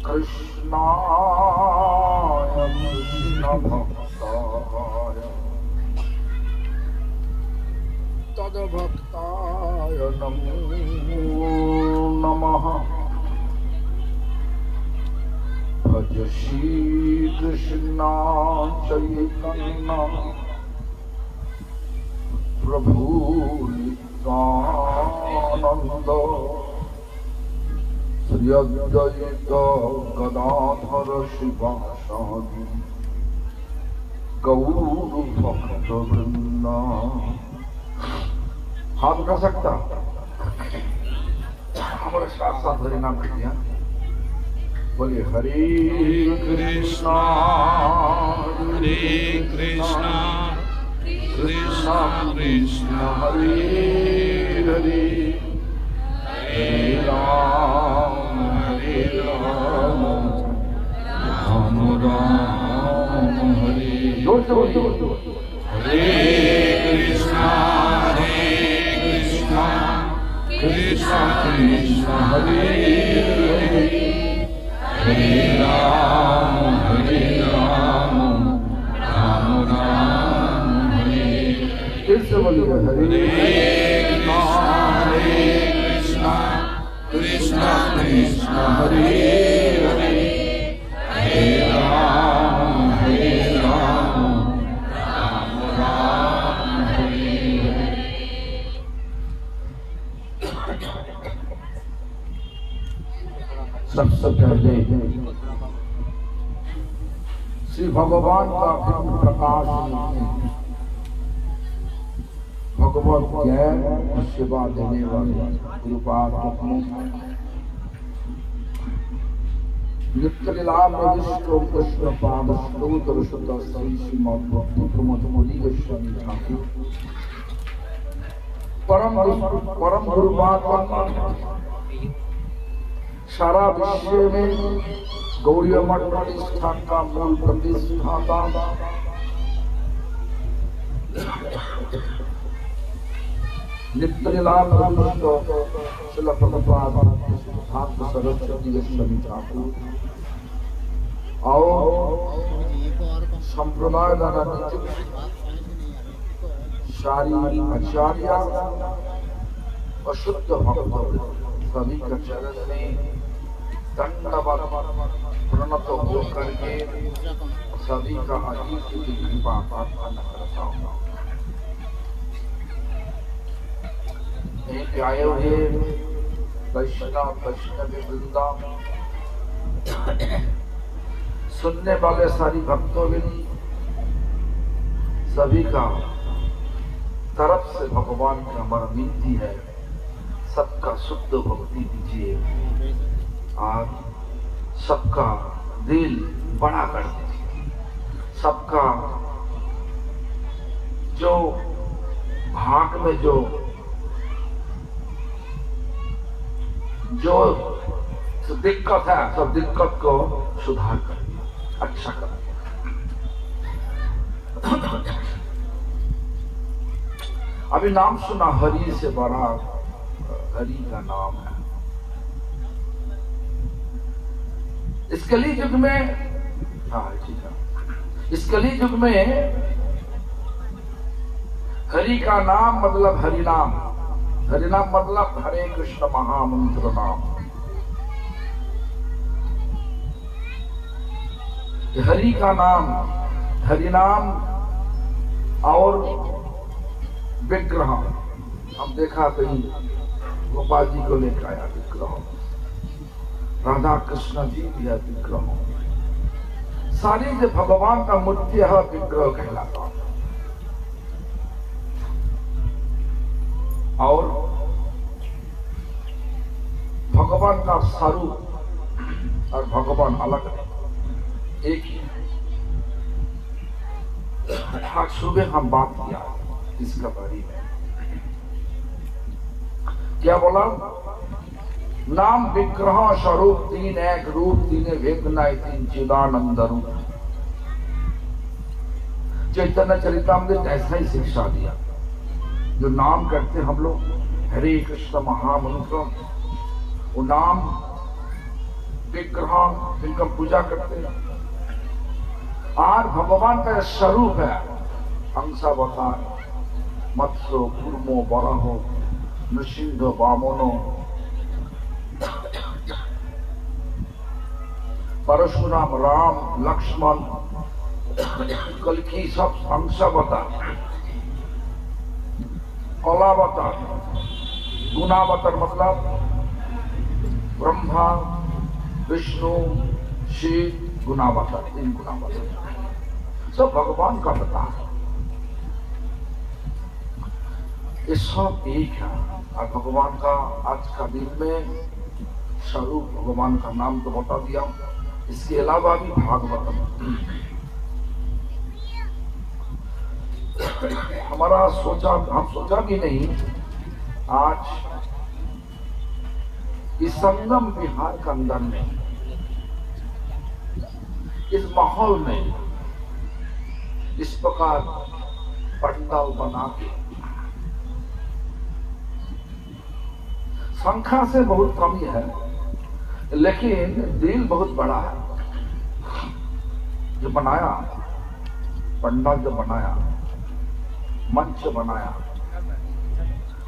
कृष्णाय कृष्ण भक्ताय तद्भक्ताय नमो नमः। भज श्री कृष्ण चैतन्य प्रभु नित्यानंद श्री अद्वैत गदाधर शिवासादि गौर भक्त वृंदा। हाथ उठा सकता हमारे साथ साथ हरि नाम कृष्ण बोलिए हरे कृष्णा कृष्णा कृष्णा हरे हरे हरे राम राम राम हरे जोर से बोलिए हरे कृष्णा कृष्णा कृष्णा हरे हरे हरे राम राम राम हरे। फिर से बोलिए हरे कृष्णा कृष्णा कृष्णा हरे हरे हरे राम राम राम हरे हरे। सबसे पहले श्री भगवान का भिन्न प्रकाश भगवत ज्ञान और सेवा देने वाले गुरुपाद नित्य लीला विष्णु कृष्ण पाद स्तोत्र शुद्ध श्री श्रीमद् भक्ति प्रमोद मोदी गोस्वामी ठाकुर परम गुरुपाद सारा विश्व में गौड़ी मठ प्रतिष्ठान का मूल प्रतिष्ठाता नित्य लीला श्रील प्रभुपाद सरस्वती गोस्वामी ठाकुर और संप्रदाय द्वारा नित्य सारी आचार्य और शुद्ध भक्त सभी का चरण में दंडवत प्रणत होकर के सभी का अजीत की कृपा प्रार्थना करता हूँ। आए हुए वैष्णवी वृंदा, सुनने वाले सारी भक्तों सभी का तरफ से भगवान की हमारा विनती है, सबका शुद्ध भक्ति दीजिए और सबका दिल बड़ा कर दीजिए। सबका जो भाग में जो दिक्कत है सब दिक्कत को सुधार कर अच्छा कर। अभी नाम सुना, हरि से बड़ा हरि का नाम है। इस कली युग में ठीक है, इस कली युग में हरि का नाम मतलब हरिनाम। हरिनाम मतलब हरे कृष्ण महामंत्र नाम। हरि का नाम, हरिनाम और विग्रह। हम देखा कहीं गोपाल जी को लेकर आया विग्रह, राधा कृष्ण जी दिया विग्रह, सारी जो भगवान का मूर्ति है विग्रह कहलाता। और भगवान का स्वरूप और भगवान अलग नहीं, एक ही। आज सुबह हम बात किया इसका बारे में, क्या बोला? नाम विग्रह स्वरूप तीन एक रूप तीन भेद नाय तीन चिदानंद रूप। चैतन्य चरितामृत ऐसा ही शिक्षा दिया। जो नाम करते हम लोग हरे कृष्ण महामंत्र, वो नाम विग्रह जिनका पूजा करते हैं। आज भगवान का स्वरूप है हंसावतार, मत्स्य कूर्मो बराहो नृसिंह वामनो परशुराम राम लक्ष्मण कल्कि सब हंसावतार, कलावतार, गुणावतार मतलब ब्रह्मा विष्णु शिव गुणावतार, तीन गुणावतार सब भगवान का अवतार है। ये सब एक है। और भगवान का आज का दिन में स्वरूप भगवान का नाम तो बता दिया, इसके अलावा भी भागवतम हमारा हम सोचा भी नहीं आज इस संगम बिहार के अंदर में, इस माहौल में इस प्रकार पंडाल बना के, संख्या से बहुत कम है लेकिन दिल बहुत बड़ा है। जो बनाया पंडाल, जो बनाया मंच बनाया,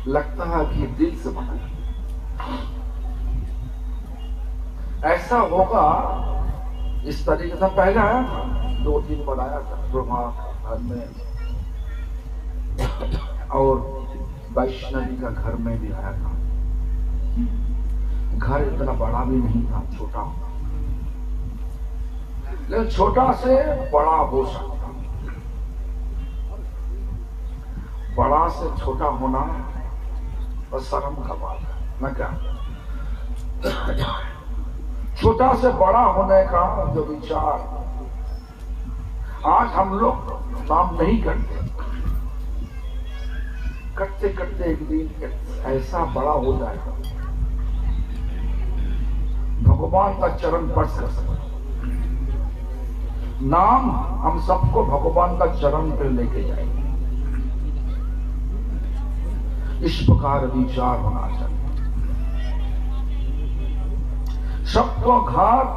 लगता है कि दिल से बनाया। ऐसा होगा इस तरीके से पहले आया था, 2-3 बार आया था प्रभात घर में और वैष्णवी का घर में भी आया था। घर इतना बड़ा भी नहीं था, छोटा, लेकिन छोटा से बड़ा हो सकता। बड़ा से छोटा होना बस शर्म का बात है ना क्या। छोटा से बड़ा होने का जो विचार आज हम लोग नाम नहीं करते, करते करते एक दिन ऐसा बड़ा हो जाएगा भगवान का चरण स्पर्श कर सकते। नाम हम सबको भगवान का चरण पे लेके जाएंगे, इस प्रकार विचार होना चाहिए। सबको घाट,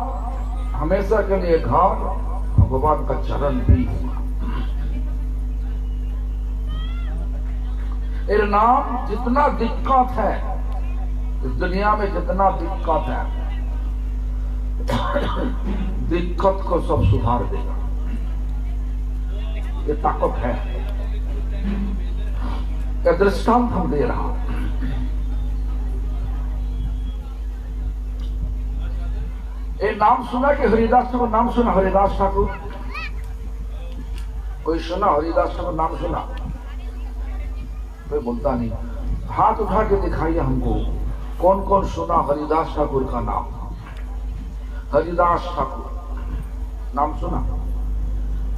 हमेशा के लिए घाट भगवान का चरण भी होगा। ये नाम जितना दिक्कत है इस दुनिया में, जितना दिक्कत है दिक्कत को सब सुधार देगा। ये ताकत है, ये दृष्टांत हम दे रहा हूं। ये नाम सुना कि हरिदास ठाकुर नाम सुना? हरिदास ठाकुर कोई सुना? हरिदास ठाकुर नाम सुना? कोई बोलता नहीं। हाथ उठा के दिखाइए हमको, कौन कौन सुना हरिदास ठाकुर का नाम? हरिदास ठाकुर नाम सुना?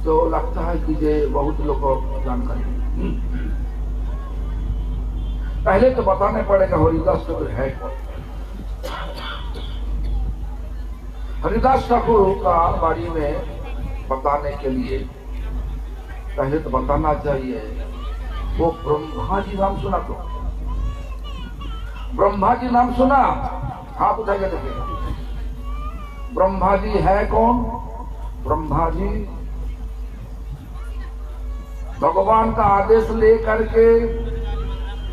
तो लगता है कि ये बहुत लोग को जानकारी। पहले तो बताने पड़ेगा हरिदास ठाकुर है कौन। हरिदास ठाकुर का बारे में बताने के लिए पहले तो बताना चाहिए वो ब्रह्मा जी नाम सुना? तो ब्रह्मा जी नाम सुना? हाथ उठा के देखिए। ब्रह्मा जी है कौन? ब्रह्मा जी भगवान का आदेश लेकर के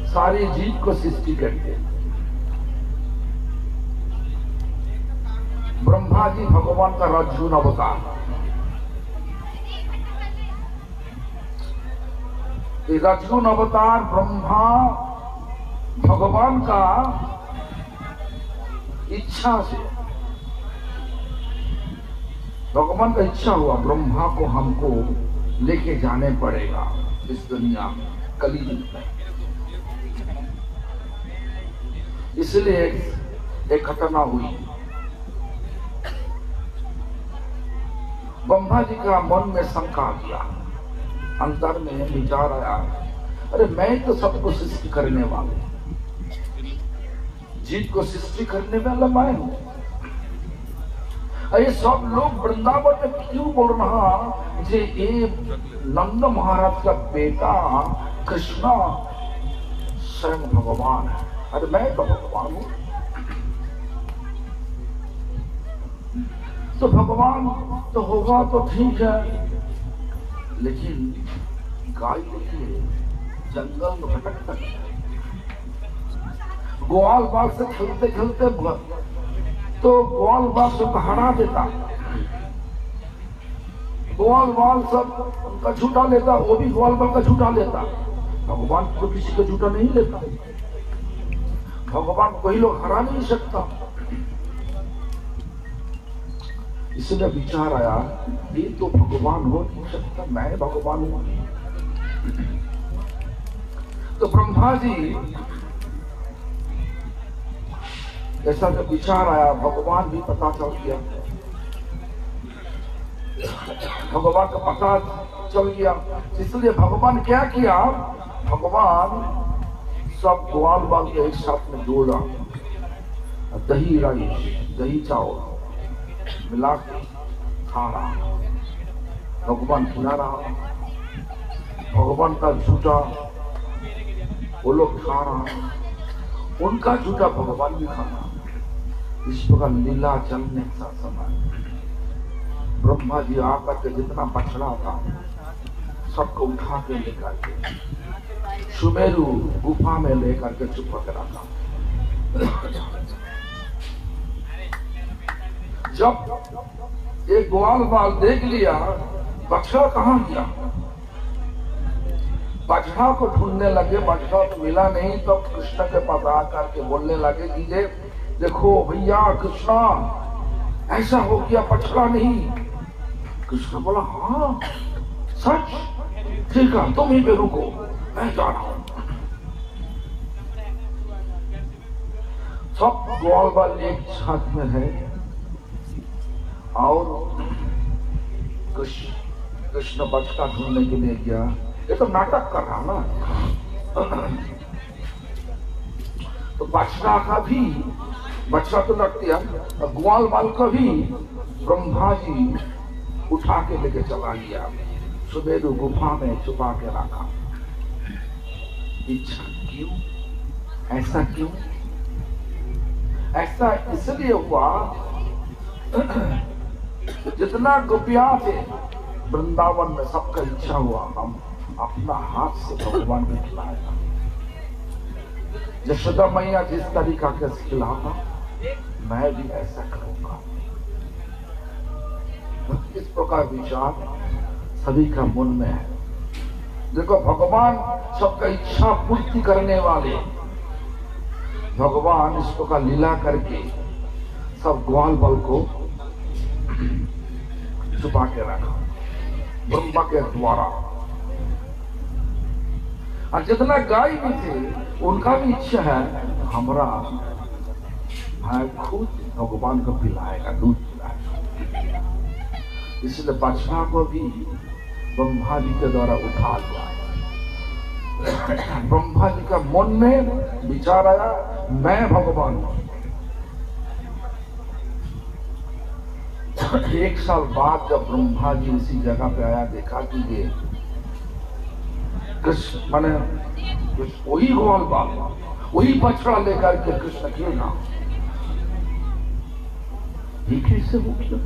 सारी जीव को सृष्टि करते। ब्रह्मा जी भगवान का रज्जु अवतार। रज्जु अवतार ब्रह्मा भगवान का इच्छा से, भगवान का इच्छा हुआ ब्रह्मा को हमको लेके जाने पड़ेगा इस दुनिया में, कलयुग में। इसलिए एक घटना हुई। ब्रह्मा जी का मन में शंका आ गया, अंतर में विचार आया, अरे मैं तो सबको सृष्टि करने वाला, जीव को सृष्टि करने वाला मैं हूं। ये सब लोग वृंदावन में क्यों बोल रहा जे ये नंद महाराज का बेटा कृष्णा स्वयं भगवान है। अरे मैं तो भगवान हूं। तो भगवान तो होगा तो ठीक है, लेकिन गाय देखिए जंगल में भटकता है, ग्वाल बाल से खेलते खेलते तो ग्वाल बाल सबको हरा देता, ग्वाल बाल सब उनका झूठा लेता, वो भी ग्वाल बाल का झूठा लेता। भगवान तो किसी का झूठा नहीं लेता, भगवान कोई लोग हरा नहीं सकता। इसलिए विचार आया ये तो भगवान हो नहीं सकता, मैं भगवान हूं। तो ब्रह्मा जी ऐसा जब विचार आया, भगवान भी पता चल गया, भगवान का पता चल गया। इसलिए भगवान क्या किया, भगवान सब ग्वाल बाल के एक साथ में जोड़ा, दही राइस, दही चावल मिला के खा रहा, भगवान खिला रहा, भगवान का झूठा वो लोग खा रहा, उनका झूठा भगवान भी खा रहा। इस प्रकार लीला चलने का समय ब्रह्मा जी आकर के जितना बछड़ा था सबको उठा के लेकर के सुमेरु गुफा में लेकर के चुप कर रखा। जब एक ग्वाल बाल देख लिया बछड़ा कहाँ गया, बछड़ा को ढूंढने लगे, बछड़ा तो मिला नहीं। तो कृष्ण के पास आकर के बोलने लगे कि देखो भैया कृष्णा ऐसा हो गया, बछड़ा नहीं। कृष्ण बोला हाँ सच, ठीक है तुम ही पे रुको, मैं जा रहा हूं। सब ग्वाल बाल एक साथ में है और कृष्ण बछड़ा ढूंढने के लिए गया। ये तो नाटक कर रहा ना। तो बछड़ा का भी, बछड़ा तो रख दिया, ग्वाल बाल का भी ब्रह्मा जी उठा के लेके चला गया, सुमेरु गुफा में छुपा के रखा। इच्छा क्यों, ऐसा क्यों? ऐसा इसलिए हुआ जितना गोपियां थे वृंदावन में सबका इच्छा हुआ हम अपना हाथ से भगवान को खिलाएगा। यशोदा मैया जिस तरीका के खिलाना मैं भी ऐसा करूंगा। इस प्रकार विचार सभी का मन में है। देखो भगवान सबका इच्छा पूर्ति करने वाले, भगवान इस प्रकार लीला करके सब ग्वाल बाल को छुपा के रखा ब्रह्मा के द्वारा। और जितना गाय भी थे उनका भी इच्छा है हमारा भाई खुद भगवान को पिलाएगा, दूध पिलाएगा। इसलिए बछड़ा को भी ब्रह्मा जी के द्वारा उठा लिया। ब्रह्मा जी का मन में विचार आया मैं भगवान हूं। एक साल बाद जब ब्रह्मा जी इसी जगह पे आया, देखा कि ये कृष्ण माने वही ग्वाल बाल, वही बछड़ा लेकर के कृष्ण खेलना, ये कैसे हो गया?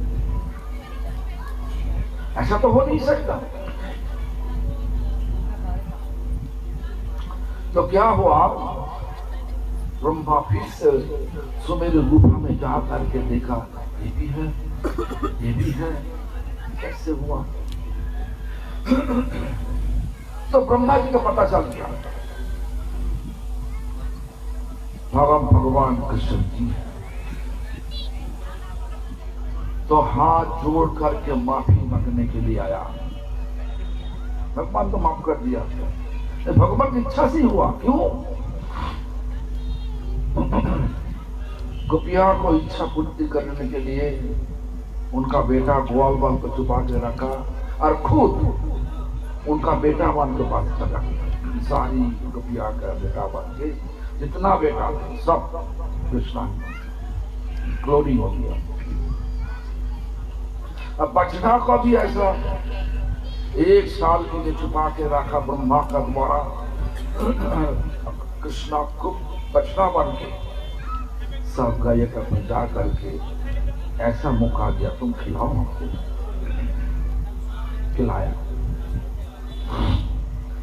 ऐसा तो हो नहीं सकता। तो क्या हुआ, ब्रह्मा फिर से सुमेरु गुफा में जा करके देखा, ये भी है, ये भी है, कैसे हुआ? तो ब्रह्मा जी को पता चल गया भगवान कृष्ण जी है। तो हाथ जोड़ करके माफी मांगने के लिए आया। भगवान तो माफ कर दिया, भगवान की इच्छा से हुआ। क्यों? गोपिया को इच्छा पूर्ति करने के लिए उनका बेटा ग्वाल बाल को छुपा के रखा और खुद उनका बेटा मान के पास चला। सारी गोपिया का बेटा बन के जितना बेटा सब कृष्णा ग्लोरी हो गया। अब बछड़ा को भी ऐसा एक साल के लिए छुपा के रखा ब्रह्मा का द्वारा। कृष्णा को बछड़ा बन के सब गाय का पूजा करके ऐसा मौका दिया, तुम खिलाओ हमको। खिलाया।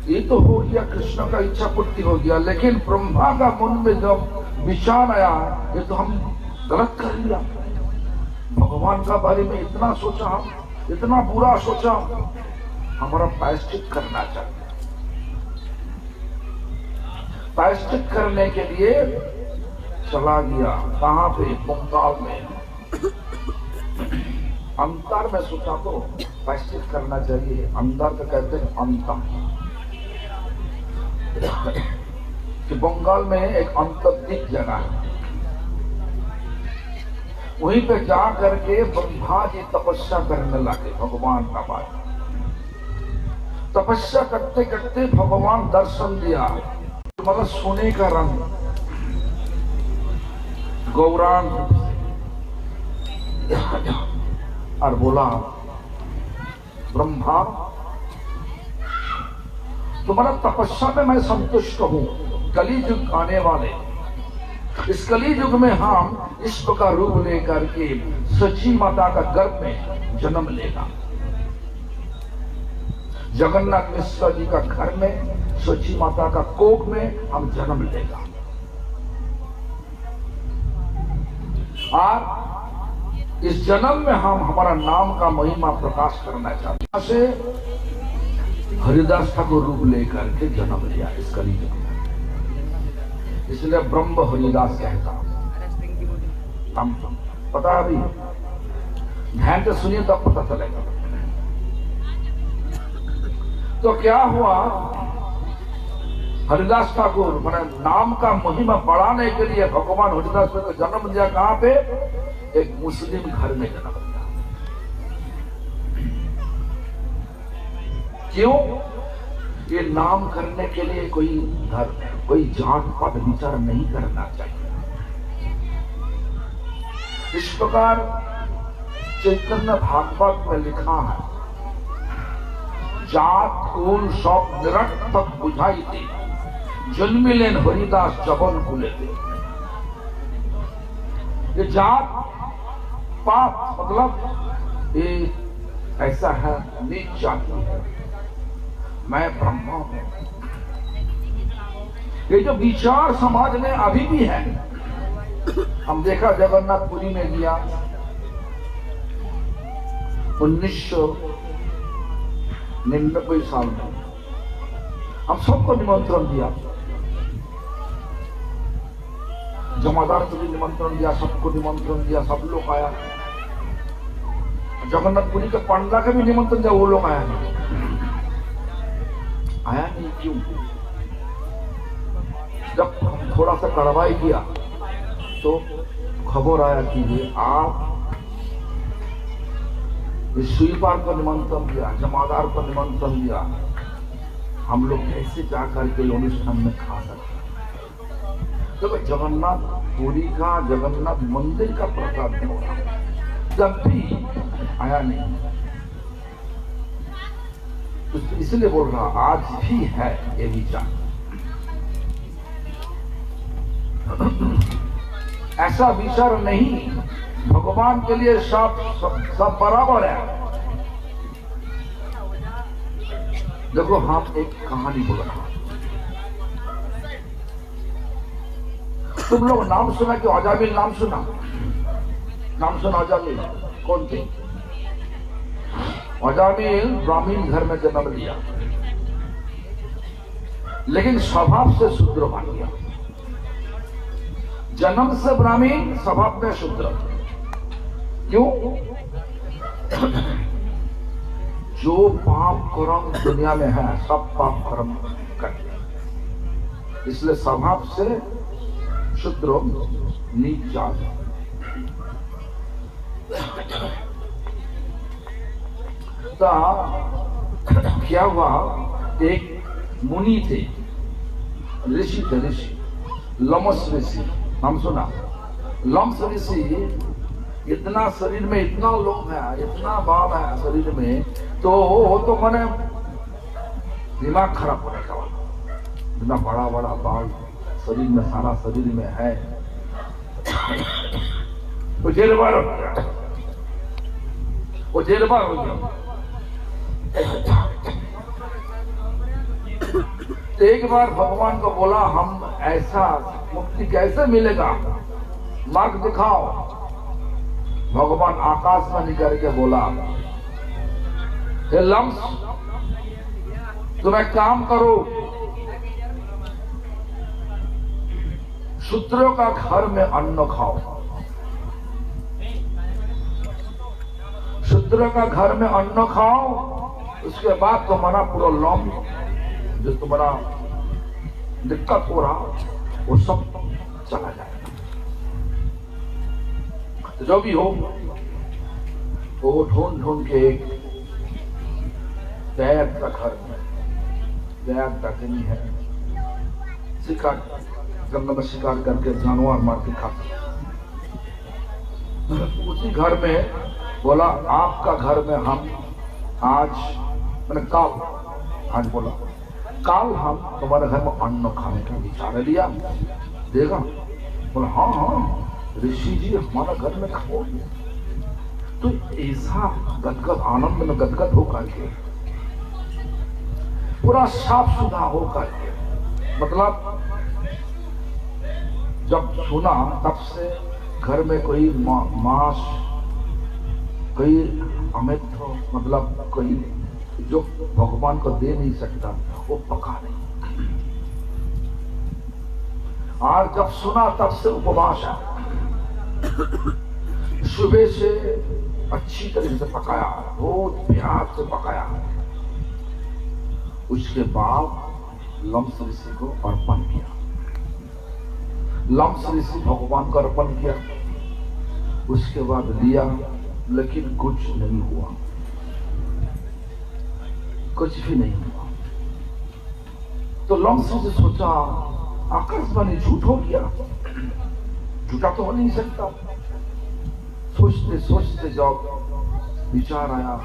ये तो हो गया, कृष्ण का इच्छा पूर्ति हो गया। लेकिन ब्रह्मा का मन में जब विचार आया, ये तो हम गलत कर लिया, भगवान का बारे में इतना सोचा, हम इतना बुरा सोचा, हमारा प्रायश्चित करना चाहिए। प्रायश्चित करने के लिए चला गया, कहां पे? बंगाल में। अंतर में सोचा तो प्रायश्चित करना चाहिए, अंदर का कहते हैं अंतर। कि बंगाल में एक अंतर्दिक जगह है, वहीं पे जा करके ब्रह्मा जी तपस्या करने लगे भगवान का बात। तपस्या करते करते भगवान दर्शन दिया, मतलब सोने का रंग, गौरांग, और बोला ब्रह्मा तुम्हारा तपस्या में मैं संतुष्ट हूं। कली युग आने वाले, इस कली युग में हम इस प्रकार रूप लेकर के सची माता का गर्भ में जन्म लेगा। जगन्नाथ मिश्र जी का घर में, सची माता का कोख में हम जन्म लेगा। और इस जन्म में हम हमारा नाम का महिमा प्रकाश करना चाहते हैं। हरिदास ठाकुर रूप लेकर के जन्म लिया इस कली युग में, इसलिए ब्रह्म हरिदास कहता। हम पता, अभी ध्यान से सुनिए तब पता चलेगा। तो क्या हुआ, हरिदास ठाकुर मैंने नाम का महिमा बढ़ाने के लिए भगवान हरिदास को जन्म दिया। कहां पे? एक मुस्लिम घर में जन्म दिया। क्यों? ये नाम करने के लिए कोई धर्म, कोई जात पात विचार नहीं करना चाहिए। इस प्रकार चैतन्य भागवत में लिखा है, जात कुल सब निरर्थक बुझाई दे, जन्मिलेन हरिदास जबन कुले दे। ये जात पात मतलब ये ऐसा है, नीच जाति है, मैं ब्रह्मा हूं। ये जो विचार समाज में अभी भी है, हम देखा जगन्नाथपुरी में गया 1999 साल में, हम सबको निमंत्रण दिया, जमादार को भी निमंत्रण दिया, सबको निमंत्रण दिया, सब लोग आया। जगन्नाथपुरी के पंडा का भी निमंत्रण दिया, वो लोग आया नहीं। आया नहीं क्यों? जब हम थोड़ा सा कार्रवाई किया तो खबर आया कि ये आप इस स्वीपार को निमंत्रण दिया, जमादार को निमंत्रण दिया, हम लोग कैसे जाकर के অনুষ্ঠাन में खा सकते? तो जगन्नाथ पुरी का, जगन्नाथ मंदिर का प्रसाद हो रहा, जब भी आया नहीं। इसलिए बोल रहा, आज भी है ये विचार। ऐसा विचार नहीं, भगवान के लिए सब बराबर है। देखो, हम एक कहानी बोल रहा, तुम लोग नाम सुना कि अजामिल नाम सुना? नाम सुना अजामिल? कौन थे? अजामिल ब्राह्मण घर में जन्म लिया, लेकिन स्वभाव से शूद्र बन गया। जन्म से ब्राह्मण, स्वभाव में शूद्र। क्यों? जो पाप कर्म दुनिया में है, सब पाप कर्म करते, इसलिए स्वभाव से शूद्र, नीच जात। क्या हुआ, एक मुनि थे, ऋषि थे, ऋषि लमस ऋषि, नाम सुना? लम्स ऋषि, इतना शरीर में इतना लोम है, इतना बाल है शरीर में, तो मैंने दिमाग खराब होने का, इतना बड़ा बड़ा बाल शरीर में, सारा शरीर में है, वो जेलबार हो गया, वो जेलबार हो गया। तो एक बार भगवान को बोला, हम ऐसा मुक्ति कैसे मिलेगा, मार्ग दिखाओ। भगवान आकाश में निकल के बोला, हे लम्स, तुम एक काम करो, शूद्रों का घर में अन्न खाओ। शूद्रों का घर में अन्न खाओ, उसके बाद तुम्हारा पूरा लम, जो तुम्हारा दिक्कत हो रहा, वो सब चला जाएगा। तो जो भी हो, वो ढूंढ ढूंढ के एक दैत का घर में, दैत डाकनी है, शिकार, जंगल में शिकार करके जानवर मार के खाता। उसी घर में बोला, आपका घर में हम आज, मैंने कल, आज बोला कल हम तुम्हारे घर में अन्न खाने का विचार लिया, देगा? बोला हाँ हाँ ऋषि जी, हमारा घर में खाओ। तो ऐसा गदगद, आनंद में गदगद होकर के, पूरा साफ सुथरा होकर के, मतलब जब सुना तब से घर में कोई मांस, कोई अमित, मतलब कोई जो भगवान को दे नहीं सकता, वो पका नहीं। आज जब सुना तब से उपवास है, सुबह से अच्छी तरह से पकाया, बहुत प्यार से पकाया। उसके बाद लम्स ऋषि को अर्पण किया। लम्स ऋषि भगवान को अर्पण किया, उसके बाद लिया, लेकिन कुछ नहीं हुआ, कुछ भी नहीं हुआ। तो लम्स ऋषि सोचा, आकाशवाणी झूठ हो गया, झूठा तो हो नहीं सकता। सोचते सोचते जब विचार आया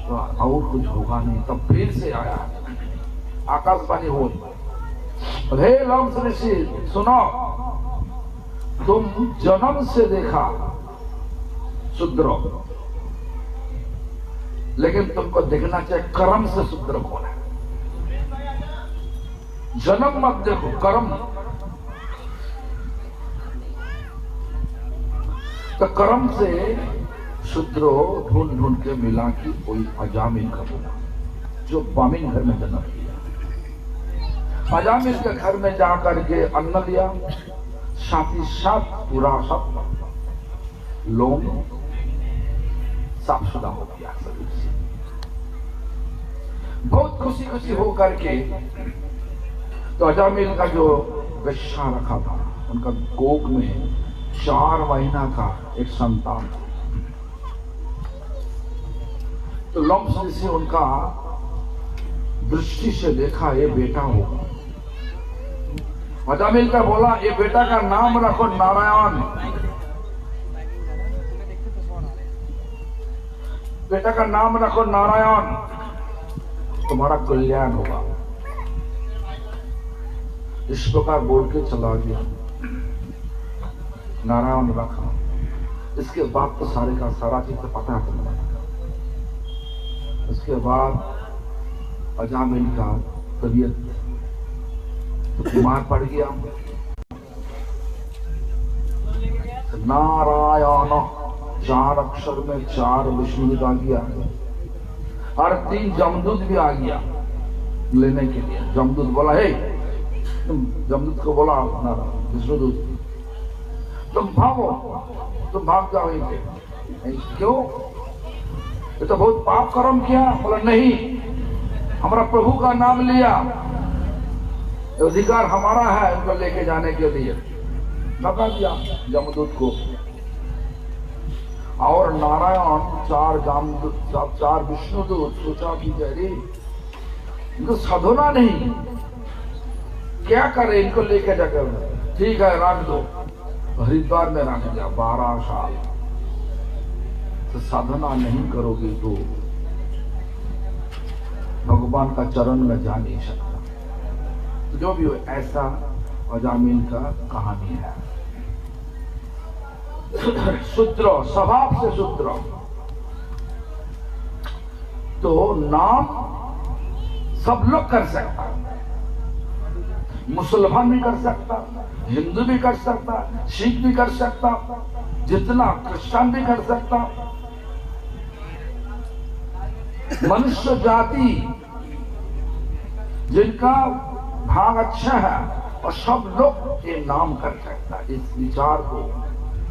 तो और कुछ होगा नहीं, तब फिर से आया आकाशवाणी हो, हे लम्स ऋषि सुनो, तुम जन्म से देखा शूद्र, लेकिन तुमको देखना चाहिए कर्म से शूद्र कौन है। जन्म मत देखो, कर्म। तो कर्म से शूद्रो ढूंढ ढूंढ के मिला कि कोई अजामिल का बोला, जो बामिन घर में जन्म लिया। अजामिल के घर में जाकर के अन्न लिया, साथ ही साथ पूरा सब लोग साफ सुथरा हो गया शरीर से। बहुत खुशी खुशी हो करके तो अजामिल का जो बच्चा रखा था, उनका कोख में 4 महीना का एक संतान था। तो लम्स ऋषि उनका दृष्टि से देखा, ये बेटा होगा। अजामिल का बोला, ये बेटा का नाम रखो नारायण, बेटा का नाम रखो नारायण, तुम्हारा कल्याण होगा। इस प्रकार बोल के चला गया, नारायण रखा। इसके बाद तो सारे का सारा चीज तो पता है तुम्हें। इसके बाद अजामिल का तबीयत तो बीमार पड़ गया। नारायण 4 अक्षर में 4 विष्णु आ गया और 3 जमदूत भी आ गया लेने के लिए। जमदूत बोला, हे जमदूत को बोला विष्णुदूत, तुम भागो, तुम भाग जाओ इनके। क्यों? ये तो बहुत पाप कर्म किया। बोला नहीं, हमारा प्रभु का नाम लिया, अधिकार हमारा है उनको लेके जाने के लिए। भगा दिया जमदूत को। और नारायण 4 जामदूत, 4 विष्णुदूत सोचा कि अरे इनको साधना नहीं, क्या करे, इनको लेके जाकर ठीक है रख दो, हरिद्वार में रख दिया 12 साल। तो साधना नहीं करोगे तो भगवान का चरण में जा नहीं सकता। तो जो भी हो, ऐसा अजामिल का कहानी है। शूद्र, स्वभाव से शूद्र, तो नाम सब लोग कर सकता, मुसलमान भी कर सकता, हिंदू भी कर सकता, सिख भी कर सकता, जितना क्रिश्चियन भी कर सकता। मनुष्य जाति जिनका भाग अच्छा है और सब लोग ये नाम कर सकता। इस विचार को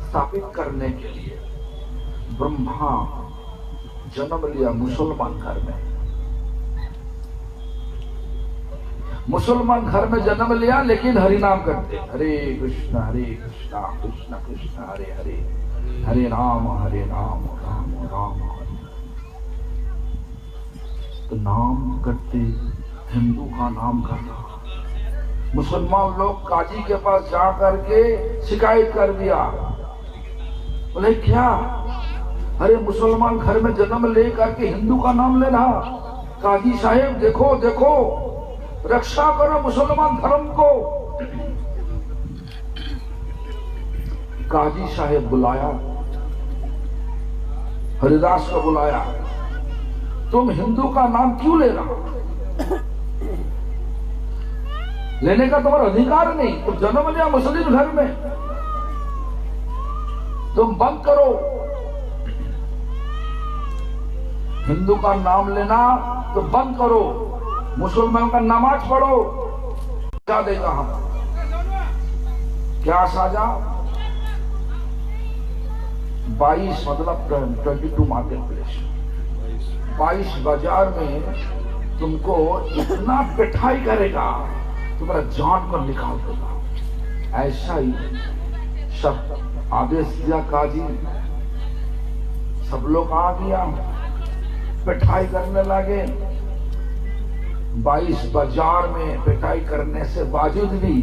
स्थापित करने के लिए ब्रह्मा जन्म लिया मुसलमान घर में। मुसलमान घर में जन्म लिया, लेकिन हरि नाम करते, हरे कृष्णा कृष्णा कृष्णा हरे हरे, हरे राम राम राम हरे। तो नाम करते, हिंदू का नाम करना। मुसलमान लोग काजी के पास जा करके शिकायत कर दिया, बोले क्या, अरे मुसलमान घर में जन्म ले करके हिंदू का नाम ले रहा, काजी साहेब देखो देखो, रक्षा करो मुसलमान धर्म को। काजी साहेब बुलाया, हरिदास को बुलाया, तुम हिंदू का नाम क्यों ले रहा? लेने का तुम्हारा अधिकार नहीं, तुम जन्म लिया मुस्लिम घर में, तुम बंद करो हिंदू का नाम लेना, तो बंद करो, मुसलमान का नमाज पढ़ो। क्या देगा हम, क्या साजा? 22 मतलब 22 मार्केट प्लेस, 22 बाजार में तुमको इतना पिटाई करेगा, तुम्हारा जान को निकाल देगा। ऐसा ही सब आदेश दिया काजी, सब लोग आ गया, पिटाई करने लगे। 22 बाजार में पिटाई करने से बावजूद भी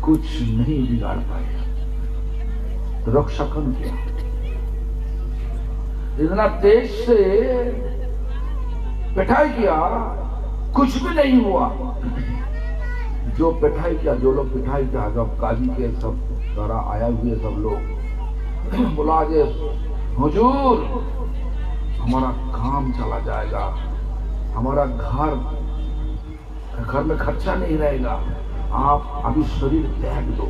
कुछ नहीं बिगाड़ पाए, रक्षकन किया। इतना तेज से पिटाई किया, कुछ भी नहीं हुआ। जो पिटाई किया, जो लोग पिटाई किया, जब काजी के सब द्वारा आया हुए सब लोग बुला जे, हुजूर हमारा काम चला जाएगा, हमारा घर में खर्चा नहीं रहेगा, आप अभी शरीर त्याग दो,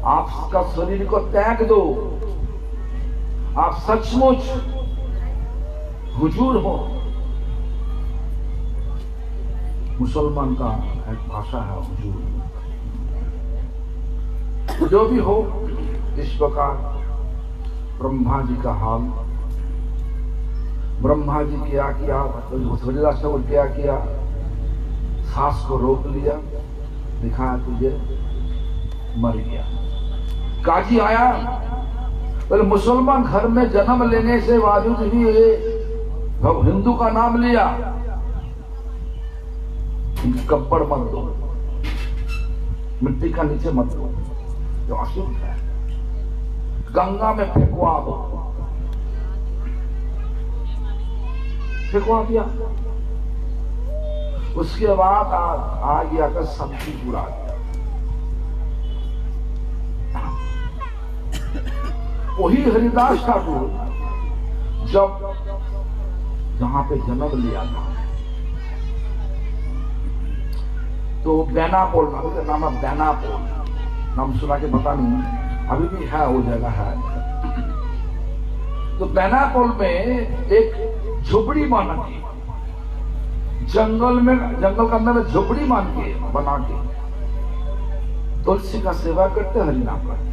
आपका शरीर को त्याग दो, आप सचमुच हुजूर हो। मुसलमान का एक भाषा है हुजूर। जो भी हो, इस प्रकार ब्रह्मा जी का हाल, ब्रह्मा जी क्या किया, हरिदास ने क्या किया, सांस को रोक लिया, दिखाया तुझे, मर गया। काजी आया, बोले मुसलमान घर में जन्म लेने से बावजूद भी हिंदू का नाम लिया, कब्बड़ मत दो, मिट्टी का नीचे मत दो, जो अशुद्ध है, गंगा में फेंकवा दो। फेंकवा दिया। उसके बाद आ गया कर सब्जी उड़ा दिया। वही हरिदास ठाकुर जब जहां पे जन्म लिया था, तो बेनापोल नाम है, बेनापोल नाम सुना के पता नहीं, अभी भी है, वो जगह है। तो बेनापोल में एक झोपड़ी बना के, जंगल के अंदर में झोपड़ी बना के तुलसी का सेवा करते, हरिनाम करते।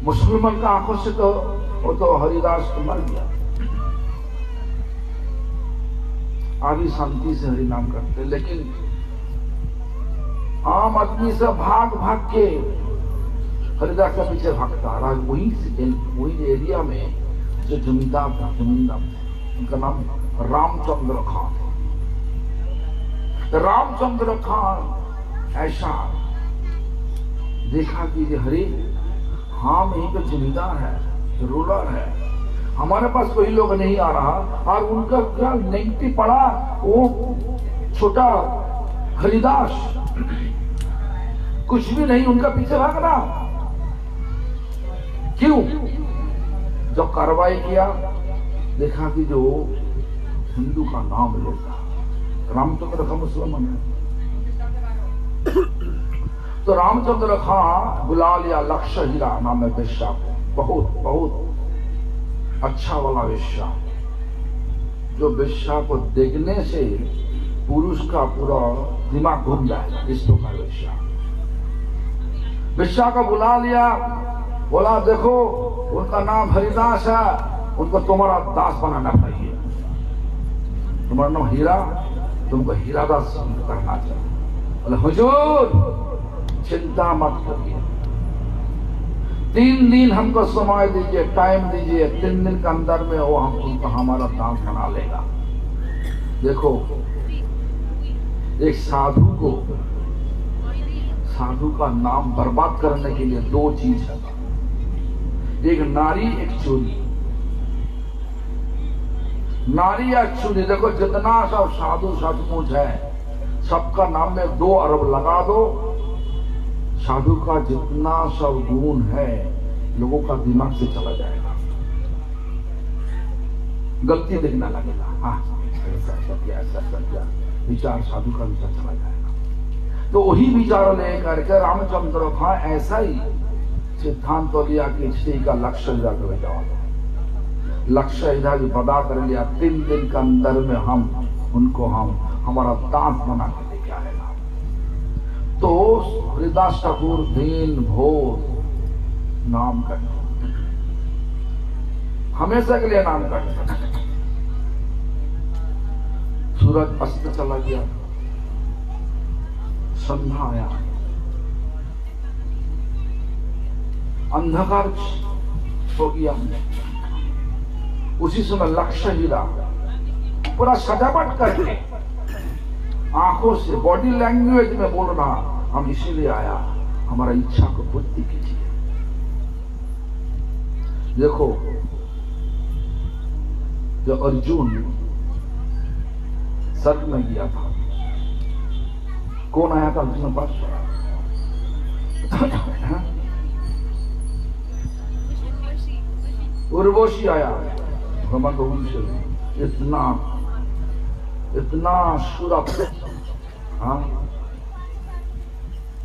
मुसलमान का आंखों से तो वो तो हरिदास तो मर गया, आदि शांति से हरिनाम करते। लेकिन आम आदमी से भाग के हरिदास के पीछे भागता रहा। वही एरिया में जो जमींदार था, उनका नाम रामचंद्र खान। रामचंद्र खान ऐसा देखा कि हरे, हम यहीं पे जमींदार है, रूलर है, हमारे पास कोई लोग नहीं आ रहा, और उनका क्या नेगेटिव पड़ा, वो छोटा हरिदास कुछ भी नहीं, उनका पीछे भागना क्यों? जब कार्रवाई किया, देखा कि जो हिंदू का नाम लेता, रामचंद्र खां मुसलमान है, तो रामचंद्र खां बुला लिया लक्ष्य हीरा नाम है वेश्या को, बहुत बहुत अच्छा वाला वेश्या, जो वेश्या को देखने से पुरुष का पूरा दिमाग घूम जाए, इस प्रकार वेश्या। वेश्या को बुला लिया, बोला देखो उनका नाम हरिदास है, उनको तुम्हारा दास बनाना चाहिए, तुम्हारा नाम हीरा, तुमको हीरादास करना चाहिए। बोले हुजूर चिंता मत करिए, 3 दिन हमको समय दीजिए, टाइम दीजिए, 3 दिन के अंदर में वो हमको हमारा दास बना लेगा। देखो एक साधु का नाम बर्बाद करने के लिए 2 चीज है, एक नारी, एक चोरी। नारी या चोरी, देखो जितना सब साधु सचमुच है, सबका नाम में 2 अरब लगा दो, साधु का जितना सब गुण है लोगों का दिमाग से चला जाएगा, गलती देखना लगेगा, हाँ ऐसा विचार, साधु का विचार चला जाएगा। तो वही विचार लेकर के रामचंद्र खां ऐसा ही सिद्धांत तो लिया कि स्त्री का लक्ष्य हीरा को ले जाओ, लक्ष्य हीरा जो बदा कर लिया, 3 दिन के अंदर में उनको हमारा दांत बना के लेके आएगा। तो हरिदास ठाकुर दिन भोर नाम करते, हमेशा के लिए नाम करते। सूरज अस्त चला गया, संध्या आया, अंधकार हो गया। उसी समय लक्ष्य हीरा पूरा सजावट करके आंखों से, बॉडी लैंग्वेज में बोल रहा, हम इसीलिए आया, हमारा इच्छा को पूर्ति कीजिए। देखो जो अर्जुन सर्ग में गया था, कौन आया था अर्जुन पास? उर्वशी आया, इतना सुरभ, हाँ,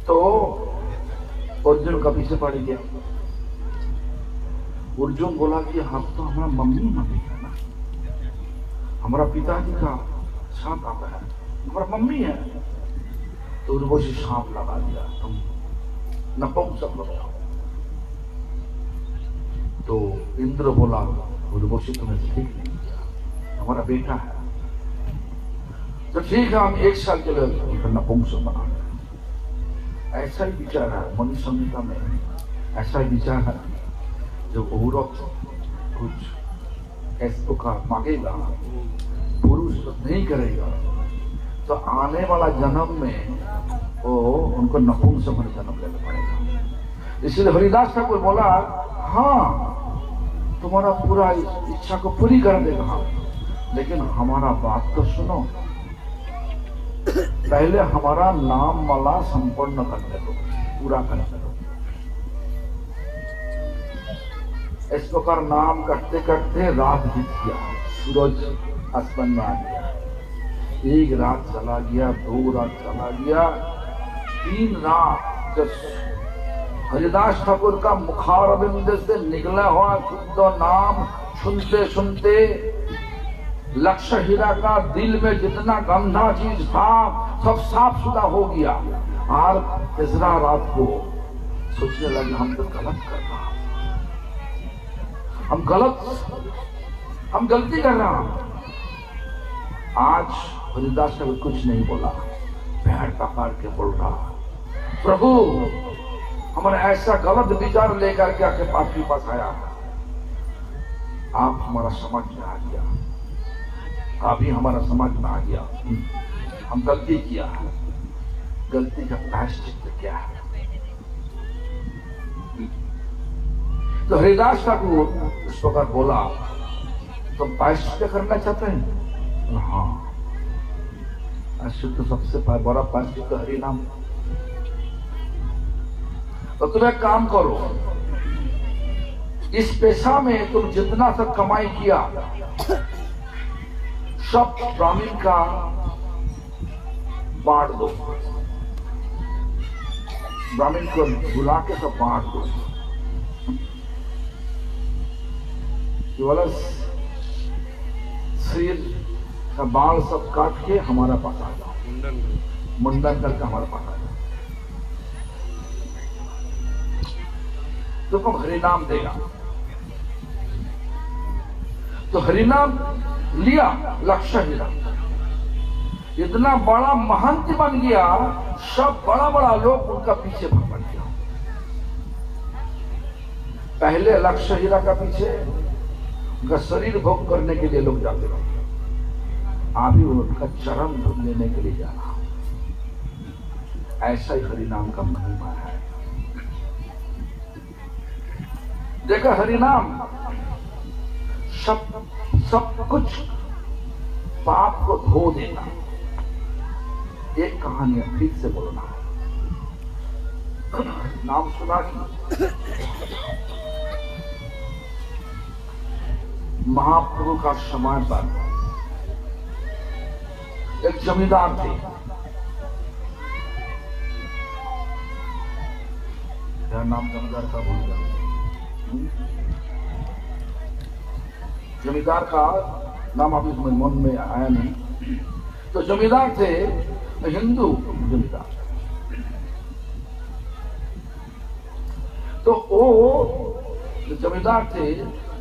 तो अर्जुन का पीछे पड़ गया। अर्जुन बोला कि हम तो हमारा मम्मी है ना, हमारा पिताजी का साथ आता है, हमारा मम्मी है। तो उर्वशी सांप लगा दिया, तुम नपुंसक हो जाओ। तो इंद्र बोला उर्वशी तुम्हें ठीक नहीं किया, हमारा बेटा है, तो ठीक है हम 1 साल के लिए नपुंसक बना दें। ऐसा ही विचार है मनुष्य संहिता में, ऐसा ही विचार है। जो औरत कुछ ऐसो का मांगेगा, पुरुष नहीं करेगा, तो आने वाला जन्म में वो उनको नपुंसक जन्म लेना पड़ेगा। इसलिए हरिदास ठाकुर बोला, हाँ तुम्हारा पूरा इच्छा को पूरी कर देगा, लेकिन हमारा बात तो सुनो, पहले हमारा नाम माला संपन्न करने दो, पूरा करने दो। इस प्रकार नाम करते करते रात बीत गया, सूरज आसमान में आ गया। 1 रात चला गया, 2 रात चला गया, 3 रात। जब हरिदास ठाकुर का मुखारबिंद से निकला हुआ शुद्ध नाम सुनते सुनते लक्ष्य हीरा का दिल में जितना गंदा चीज था सब साफ सुथरा हो गया। और 3रा रात को सोचने लगे हम तो गलत कर रहा, हम गलती कर रहा। आज हरिदास ठाकुर कुछ नहीं बोला, पैर पकड़ के बोल रहा, प्रभु हमारा ऐसा गलत विचार लेकर के आपके पास आया, आप हमारा समझ में आ गया, अभी हमारा समझ में आ गया, हम गलती किया है, गलती का प्रायश्चित क्या है। तो हरिदास ठाकुर इस प्रकार बोला, तो प्रायश्चित करना चाहते हैं? हाँ, तो सबसे बड़ा प्रायश्चित हरि नाम। तो तुम एक काम करो, इस पेशा में तुम जितना सब कमाई किया सब ब्राह्मण का बांट दो, ब्राह्मण को बुला के सब बांट दो। केवल शरीर का बाल सब काट के हमारा पास आ जाओ, मुंडन करके हमारे पास आ जाओ, तुमको हरिनाम देगा। तो हरिनाम लिया लक्ष्य हीरा, इतना बड़ा महंत बन गया, सब बड़ा बड़ा लोग उनका पीछे भाग गया। पहले लक्ष्य हीरा का पीछे उनका शरीर भोग करने के लिए लोग जाते रहे, अभी उनका चरण लेने के लिए जा रहा। ऐसा ही हरिनाम का महिमा है। देखा, हरिनाम सब कुछ पाप को धो देना। एक कहानी ठीक से बोलना है, नाम सुना कि महाप्रभु का समय पर एक जमींदार थे। क्या नाम जमींदार का भूल गया? जमींदार का नाम अभी मन में आया नहीं। तो जमींदार थे, हिंदू जमींदार। तो वो जमींदार थे,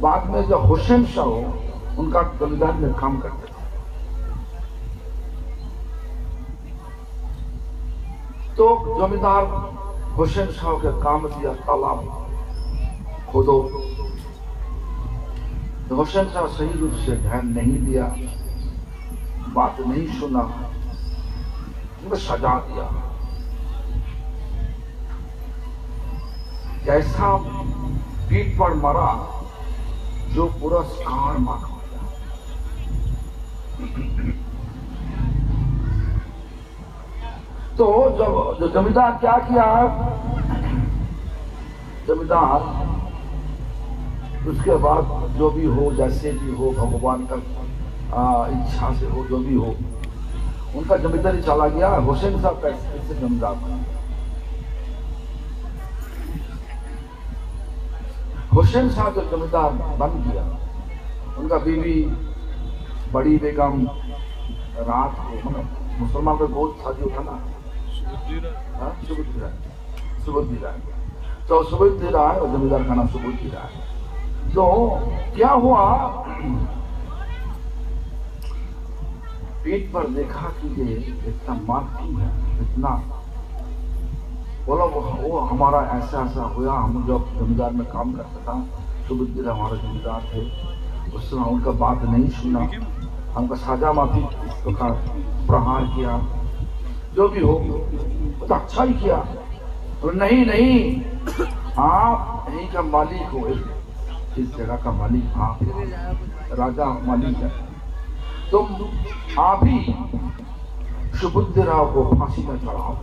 बाद में जो हुसैन शाह उनका जमींदार में काम करते थे। तो जमींदार हुसैन शाह के काम दिया, तालाब खोदो। तो हुसैन शाह सही रूप से ध्यान नहीं दिया, बात नहीं सुना, उनको सजा दिया। कैसा पीठ पर मरा जो पुरस्कार मांगा। तो जो जमींदार क्या किया, जमींदार उसके बाद जो भी हो, जैसे भी हो, भगवान का इच्छा से हो, जो भी हो, उनका जमींदारी चला गया। हुसैन साहब कैसे जमींदार बना। हुसैन साहब जो जमींदार बन गया, उनका बीवी बड़ी बेगम रात को, मुसलमान का बहुत शादी था ना, सुबुद्धि राय। तो सुबुद्धि राय और जमींदार का नाम सुबुद्धि राय। तो क्या हुआ, पेट पर देखा कि ये इतना मार्किंग है, इतना बोला वो हमारा ऐसा हुआ। हम जब जमींदार में काम करता था, सुबुद्धि राय हमारे जमींदार थे, उस समय उनका बात नहीं सुना, हमको साजा माफी का प्रहार किया, जो भी हो तो अच्छा ही किया। तो नहीं आप यहीं का मालिक हो, इस जगह का मालिक आप, राजा मालिक है, तुम आप ही सुबुद्धि राव को फांसी में चढ़ाओ।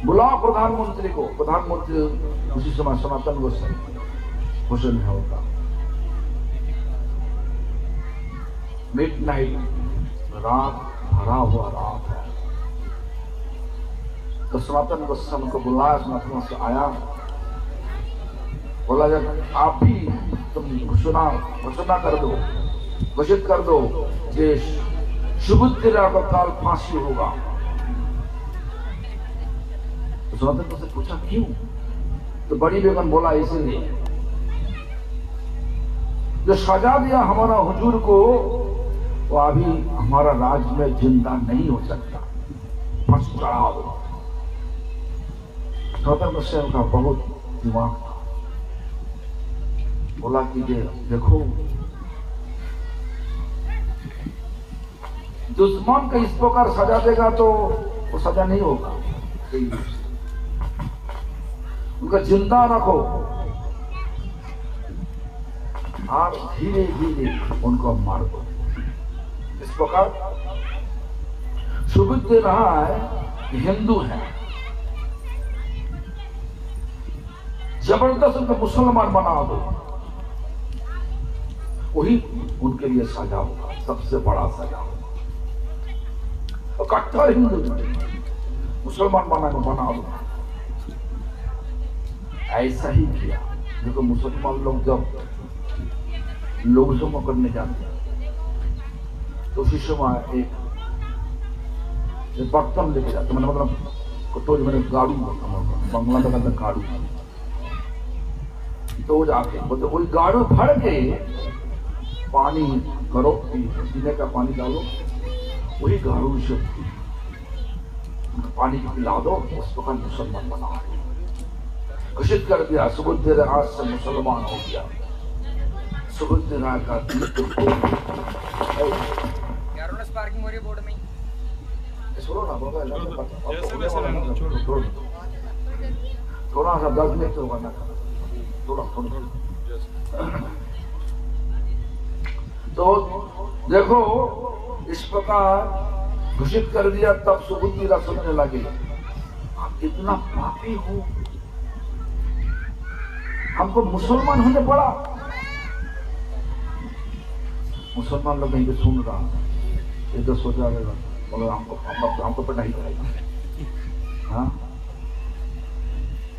बुलाओ प्रधानमंत्री को। प्रधानमंत्री उसी समय सनातन गोस्वामी हुसैन है होगा। मिडनाइट, रात भरा हुआ रात है। तो सनातन गोस्वामी को बुलाया, सनातन से आया, बोला जब आप भी तुम घोषणा कर दो, घोषित कर दो कि सुबुद्धि राव का काल फांसी होगा। तो सनातन से पूछा क्यों? तो बड़ी बेगम बोला इसलिए जो सजा दिया हमारा हुजूर को, वो अभी हमारा राज में जिंदा नहीं हो सकता, फांसी चढ़ा दो। सनातन गोस्वामी का बहुत दिमाग था, बोला कि देखो दुश्मन का इस प्रकार सजा देगा तो वो सजा नहीं होगा, उनका जिंदा रखो, और धीरे धीरे उनको मार दो। इस प्रकार सुबुद्ध रहा है हिंदू है, जबरदस्त उनको मुसलमान बना दो, वही उनके लिए सजा होगा, सबसे बड़ा सजा होगा। कट्टर हिंदू मुसलमान बना दो। ऐसा ही किया। देखो मुसलमान लोग जब लोग करने जाते हैं तो उसी समय एक बर्तन लेके जाते, मतलब कटोरी, मैंने गाड़ू, बंगला में कहते गाड़ू, तो वो जाके बोलते वही गाड़ू भर के पानी करो, पीने का पानी डालो, वही गाड़ू से पानी पिला दो, उस प्रकार मुसलमान बना घोषित कर दिया। सुबुद्ध राज से मुसलमान हो गया। सुबुद्ध राज का पार्किंग हो रही है बोर्ड में, छोड़ो ना बाबा, थोड़ा सा 10 मिनट होगा ना, थोड़ा। तो देखो इस प्रकार घोषित कर दिया। तब सुबुद्धि राज सोचने लगे, हम इतना पापी हो, हमको मुसलमान होने पड़ा। मुसलमान लोग नहीं सुन रहा, ये तो सोचा रहेगा बोलो हमको पता ही करेगा। हाँ,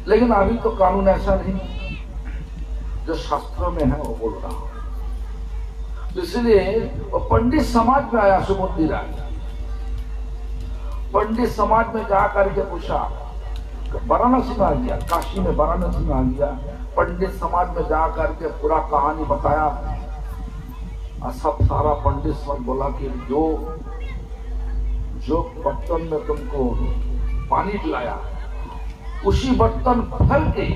लेकिन अभी तो कानून ऐसा नहीं जो शास्त्रों में है वो बोल रहा हूं। तो इसलिए वो पंडित समाज में आया सुबुद्धि राज। पंडित समाज में जा करके पूछा, वाराणसी में आ गया, काशी में वाराणसी में आ गया, पंडित समाज में जा करके पूरा कहानी बताया। सब सारा पंडित समाज बोला कि जो बर्तन में तुमको पानी पिलाया, उसी बर्तन भर के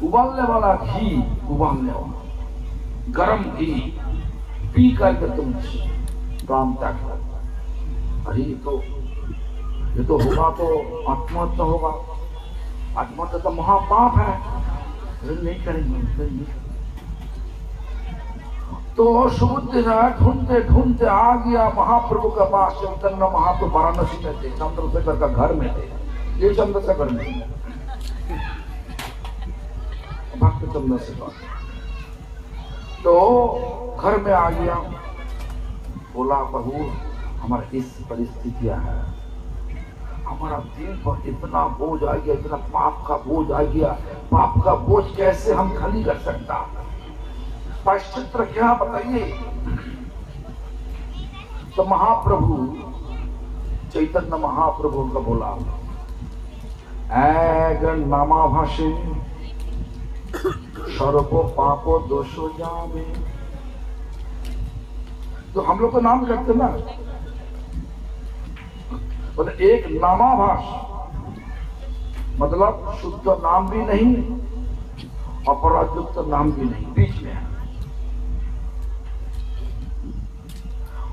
उबालने वाला घी, उबालने वाला गरम घी पी करके तुम प्राण त्याग कर। अरे ये तो होगा तो आत्महत्या होगा, आत्महत्या तो महापाप है, नहीं करेंगे। तो सुबुद्धि राज ढूंढते ढूंढते आ गया महाप्रभु के पास। चैतन्य महाप्रभु वाराणसी में थे, चंद्रशेखर का घर में थे, ये चंद्रशेखर नहीं है, भक्त चंद्रशेखर। तो घर में आ गया, बोला प्रभु हमारी इस परिस्थितियां है, हमारा दिल पर इतना बोझ आ गया, इतना पाप का बोझ आ गया, पाप का बोझ कैसे हम खाली कर सकता, प्रायश्चित क्या बताइए। तो महाप्रभु चैतन्य महाप्रभु का बोला, ऐगण नामाभाषे सर्वो पापो दोषो जावे। तो हम लोग तो नाम करते ना, बोले एक नामाभास, मतलब शुद्ध नाम भी नहीं, अपराधयुक्त नाम भी नहीं, बीच में है।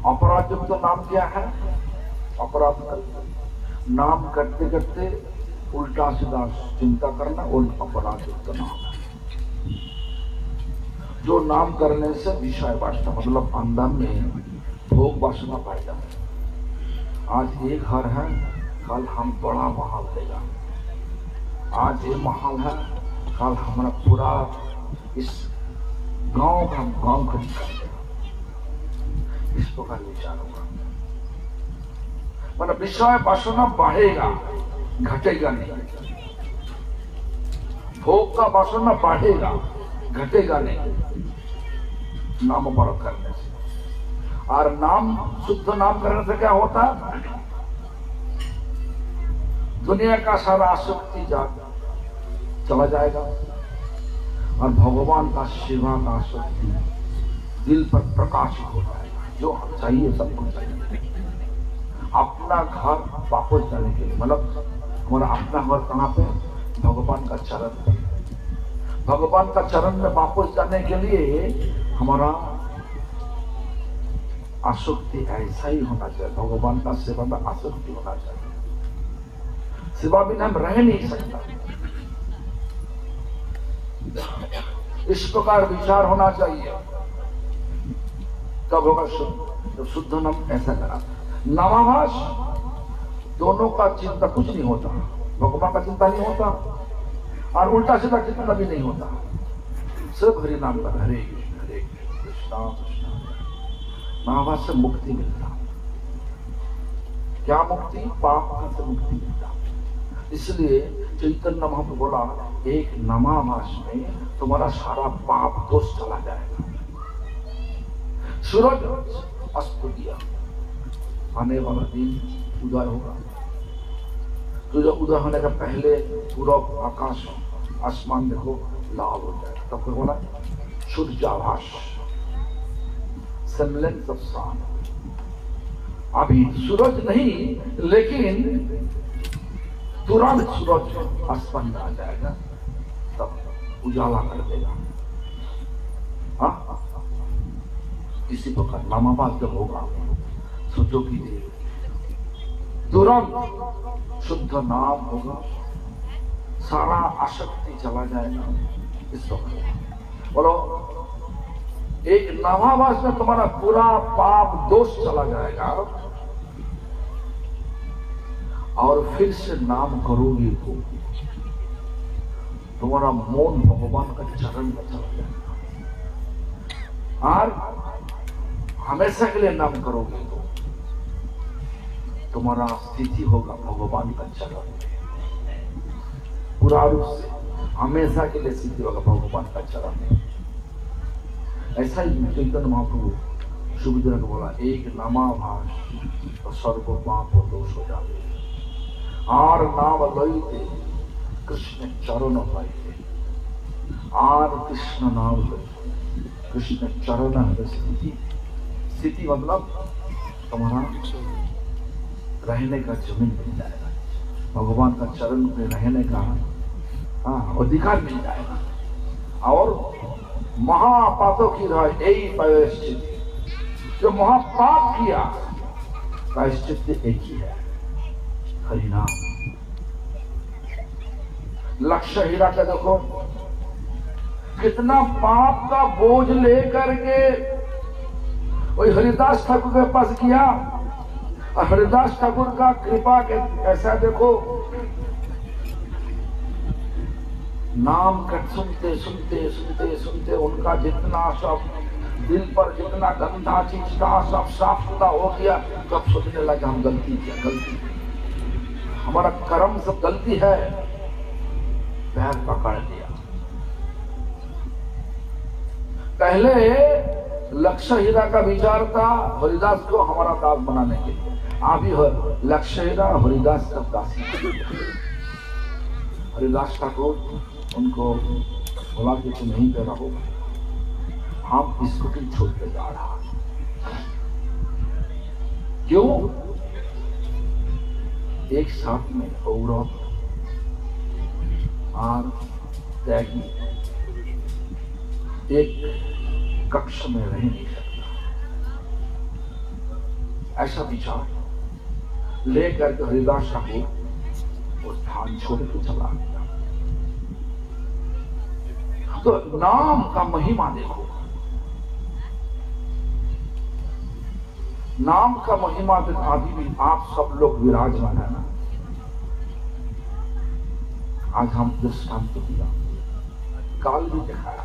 अपराधयुक्त नाम क्या है? अपराध करते, नाम करते करते उल्टा सीधा चिंता करना, वो अपराधयुक्त नाम है। जो नाम करने से विषय वासना, मतलब अंदर में भोग वासना पैदा है। आज ये घर है, कल हम बड़ा महल देगा, आज ये महल है, कल हमारा पूरा इस गांव का गांव खरीद कर देगा। इस प्रकार विचार होगा, मतलब विषय वासना बढ़ेगा, घटेगा नहीं। भोग का वासना बढ़ेगा, घटेगा नहीं नाम अपराध करने से। और नाम, शुद्ध नाम करने से क्या होता है? दुनिया का सारा आसक्ति चला जाएगा और भगवान का सेवा का आसक्ति दिल पर प्रकाशित हो जाएगा। जो चाहिए सब कुछ चाहिए। अपना घर वापस जाने के लिए, मतलब हमारा अपना घर कहाँ पे? भगवान का चरण पे। भगवान का चरण में वापस जाने के लिए हमारा आसक्ति ऐसा ही होना चाहिए। भगवान का सेवा में आसक्ति होना चाहिए। सेवा बिना हम रह नहीं सकता। इस प्रकार विचार होना चाहिए। कब होगा शुद्ध? तो शुद्ध नाम ऐसा करा। नामाभास दोनों का चिंता कुछ नहीं होता, भगवान का चिंता नहीं होता और उल्टा सीधा चिंता भी नहीं होता, सिर्फ हरि नाम का हरे कृष्णा कृष्णा। नामाभास से मुक्ति मिलता। क्या मुक्ति? पाप का से मुक्ति मिलता। इसलिए चैतन्य महाप्रभु बोला एक नामाभास में तुम्हारा सारा पाप दोष चला जाएगा। सूरज अस्त गया, आने वाला दिन उदय होगा। तो जब उदय होने का पहले पूरा आकाश आसमान देखो लाल हो जाएगा, तब फिर बोला सूर्याभास, सेमलेंस ऑफ सन। अभी सूरज नहीं, लेकिन तुरंत सूरज आसमान में आ जाएगा, तब उजाला कर देगा। हाँ, इसी प्रकार नामाभास जब होगा, सोचो कि तुरंत शुद्ध नाम होगा, सारा आसक्ति चला जाएगा। इस प्रकार बोलो एक नामाभास में तुम्हारा पूरा पाप दोष चला जाएगा और फिर से नाम करोगे तो तुम्हारा मन भगवान का चरण में चला जाएगा और हमेशा के लिए नाम करोगे तो तुम्हारा स्थिति होगा भगवान का चरण में, पूरा रूप से हमेशा के लिए स्थिति होगा भगवान का चरण में। ऐसा ही चैतन्य महाप्रभु सुविधा को बोला एक नामाभास तो सर्व पाप दोष हो जाते और नाम लईते कृष्ण चरण पाइते और कृष्ण नाम लईते कृष्ण चरण स्थिति। स्थिति मतलब तुम्हारा रहने का जमीन मिल जाएगा, भगवान का चरण पे रहने का अधिकार मिल जाएगा। और महापापों की यही प्रायश्चित, जो महापाप किया प्रायश्चित एक ही है, हरिनाम। लक्ष्य हीरा का देखो कितना पाप का बोझ लेकर के वही हरिदास ठाकुर के पास किया, और हरिदास ठाकुर का कृपा के ऐसा देखो नाम का सुनते सुनते सुनते सुनते उनका जितना सब दिल पर जितना गंदा चीज था सब साफ सुथरा हो गया। तब सोचने लगा हम गलती किया, गलती हमारा कर्म सब गलती है, पैर पकड़ लिया। पहले लक्ष्य हीरा का विचार था हरिदास को हमारा दास बनाने के लिए, अभी लक्ष्य हीरा हरिदास का दासी। हरिदास ठाकुर उनको बोला कि तुम यहीं पे रहो, हम स्कूटी छोड़ के जा रहा। क्यों? एक साथ में औरत और त्यागी एक कक्ष में रह नहीं सकता, ऐसा विचार लेकर के हरिदास ठाकुर उस स्थान छोड़ के चला गया। तो नाम का महिमा देखो, नाम का महिमा तो अभी भी आप सब लोग विराजमान है ना। आज हम दृष्टांत तो दिया, काल भी दिखाया।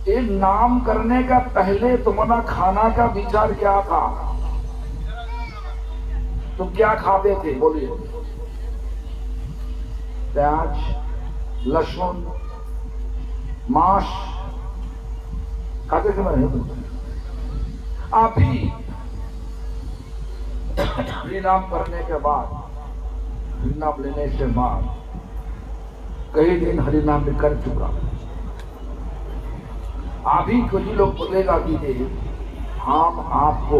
ये नाम करने का पहले तुम्हारा खाना का विचार क्या था? तुम क्या खाते थे? बोलिए। प्याज, लहसुन, मांस खाते थे मैं? आप ही हरिनाम करने के बाद, हरिनाम लेने के बाद कई दिन हरिनाम भी कर चुका। आप ही कुछ लोग बोलेगा कि हम आपको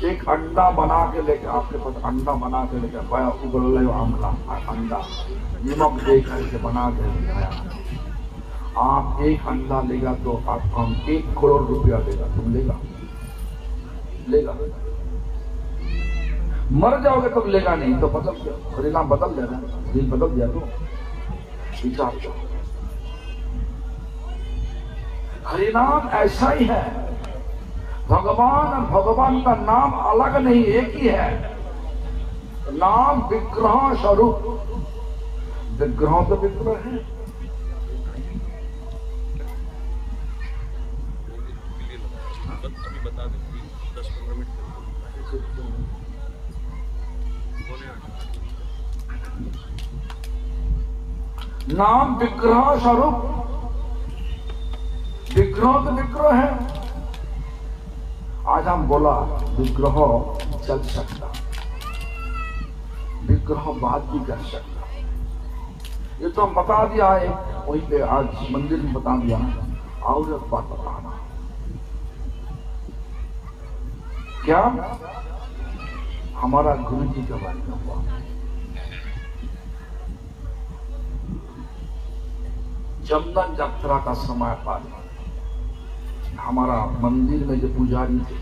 एक अंडा बना के लेकर, आपके पास अंडा बना के लेकर उबल आमला अंडा नमक दे करके बना के दिखाया, आप एक अंडा लेगा तो आपको हम 1 करोड़ रुपया देगा। तुम लेगा? लेगा? मर जाओगे तब लेगा नहीं तो बदल हरिनाम बदल देना, दिल बदल दिया तो विचार करो। हरिनाम ऐसा ही है, भगवान और भगवान का नाम अलग नहीं, एक ही है। नाम विग्रह स्वरूप, विग्रह तो विग्रह है। अभी बता दें 10-15 मिनट नाम विग्रह स्वरूप, विग्रह तो विग्रह है। आज हम बोला विग्रह चल सकता, विग्रह बात भी कर सकता, ये तो हम बता दिया है वहीं पे, आज मंदिर में बता दिया। और एक बात बताना, क्या हमारा गुरु जी के बारे में हुआ, चंदन यात्रा का समय पर हमारा मंदिर में जो पुजारी थे,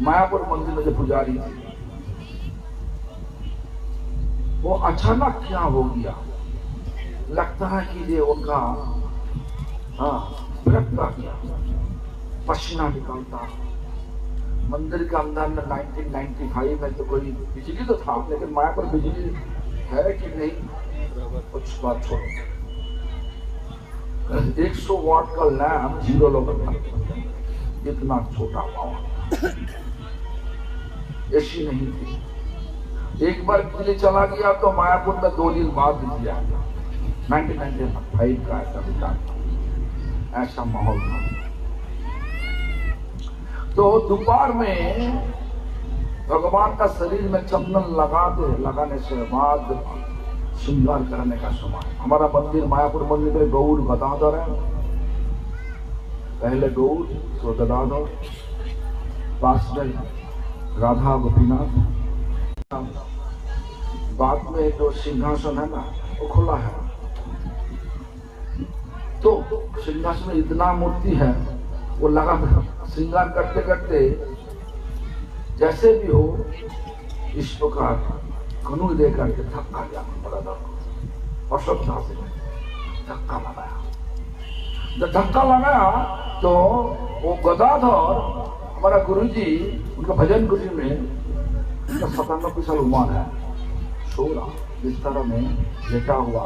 मायापुर मंदिर में जो पुजारी थे, वो अचानक क्या हो गया, लगता है कि ये उनका विरक्त आ गया, पसीना निकलता। मंदिर के अंदर में 1995 में तो कोई बिजली तो था, लेकिन मायापुर बिजली है कि नहीं कुछ बात छोड़ो। 100 वाट का लैम्प 0 लोग था, इतना छोटा पावर, एसी नहीं थी। एक बार बिजली चला गया तो मायापुर में 2 दिन बाद बिजली आ गया। 1995 का ऐसा विचार, ऐसा माहौल था। तो दोपहर में भगवान का शरीर में चंदन लगाने से बाद श्रृंगार करने का समय। हमारा मंदिर मायापुर मंदिर में गौर गदाधर है, पहले गौर तो गदाधर, पास में राधा गोपीनाथ, बाद में जो सिंहासन है ना वो खुला है। तो सिंहासन में इतना मूर्ति है, वो लगा श्रृंगार करते करते जैसे भी हो इस प्रकार कानून दे करके धक्का दिया, बड़ा धक्का, अश्रद्धा से धक्का लगाया। जब धक्का लगाया तो वो गदाधर हमारा गुरुजी, उनका भजन गुरु में उनका 97 साल उम्र है, सो रहा बिस्तर में लेटा हुआ।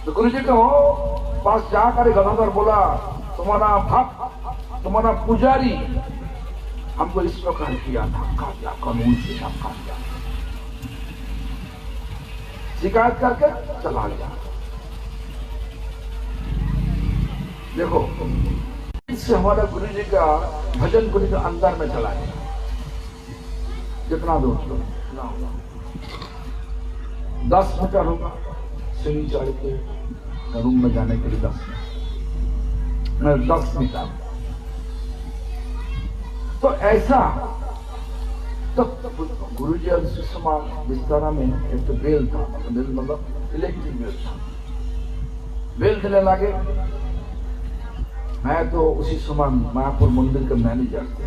तो गुरु जी को पास जाकर गदाधर बोला, तुम्हारा भक्त, तुम्हारा पुजारी हमको इस प्रकार किया, धक्का दिया, कानून से धक्का दिया, शिकायत करके चला गया। देखो इससे हमारा गुरु जी का भजन गुरु के अंदर में चला गया, जितना दूर ना होगा 10 मीटर होगा, सीढ़ी चढ़ के रूम में जाने के लिए 10 मीटर। तो ऐसा तो गुरुजी और समान बिस्तारा में एक तो बेल था, बेल मतलब इलेक्ट्रिक बेल था, बेल देने लगे। मैं तो उसी समय मायापुर मंदिर का मैनेजर थे,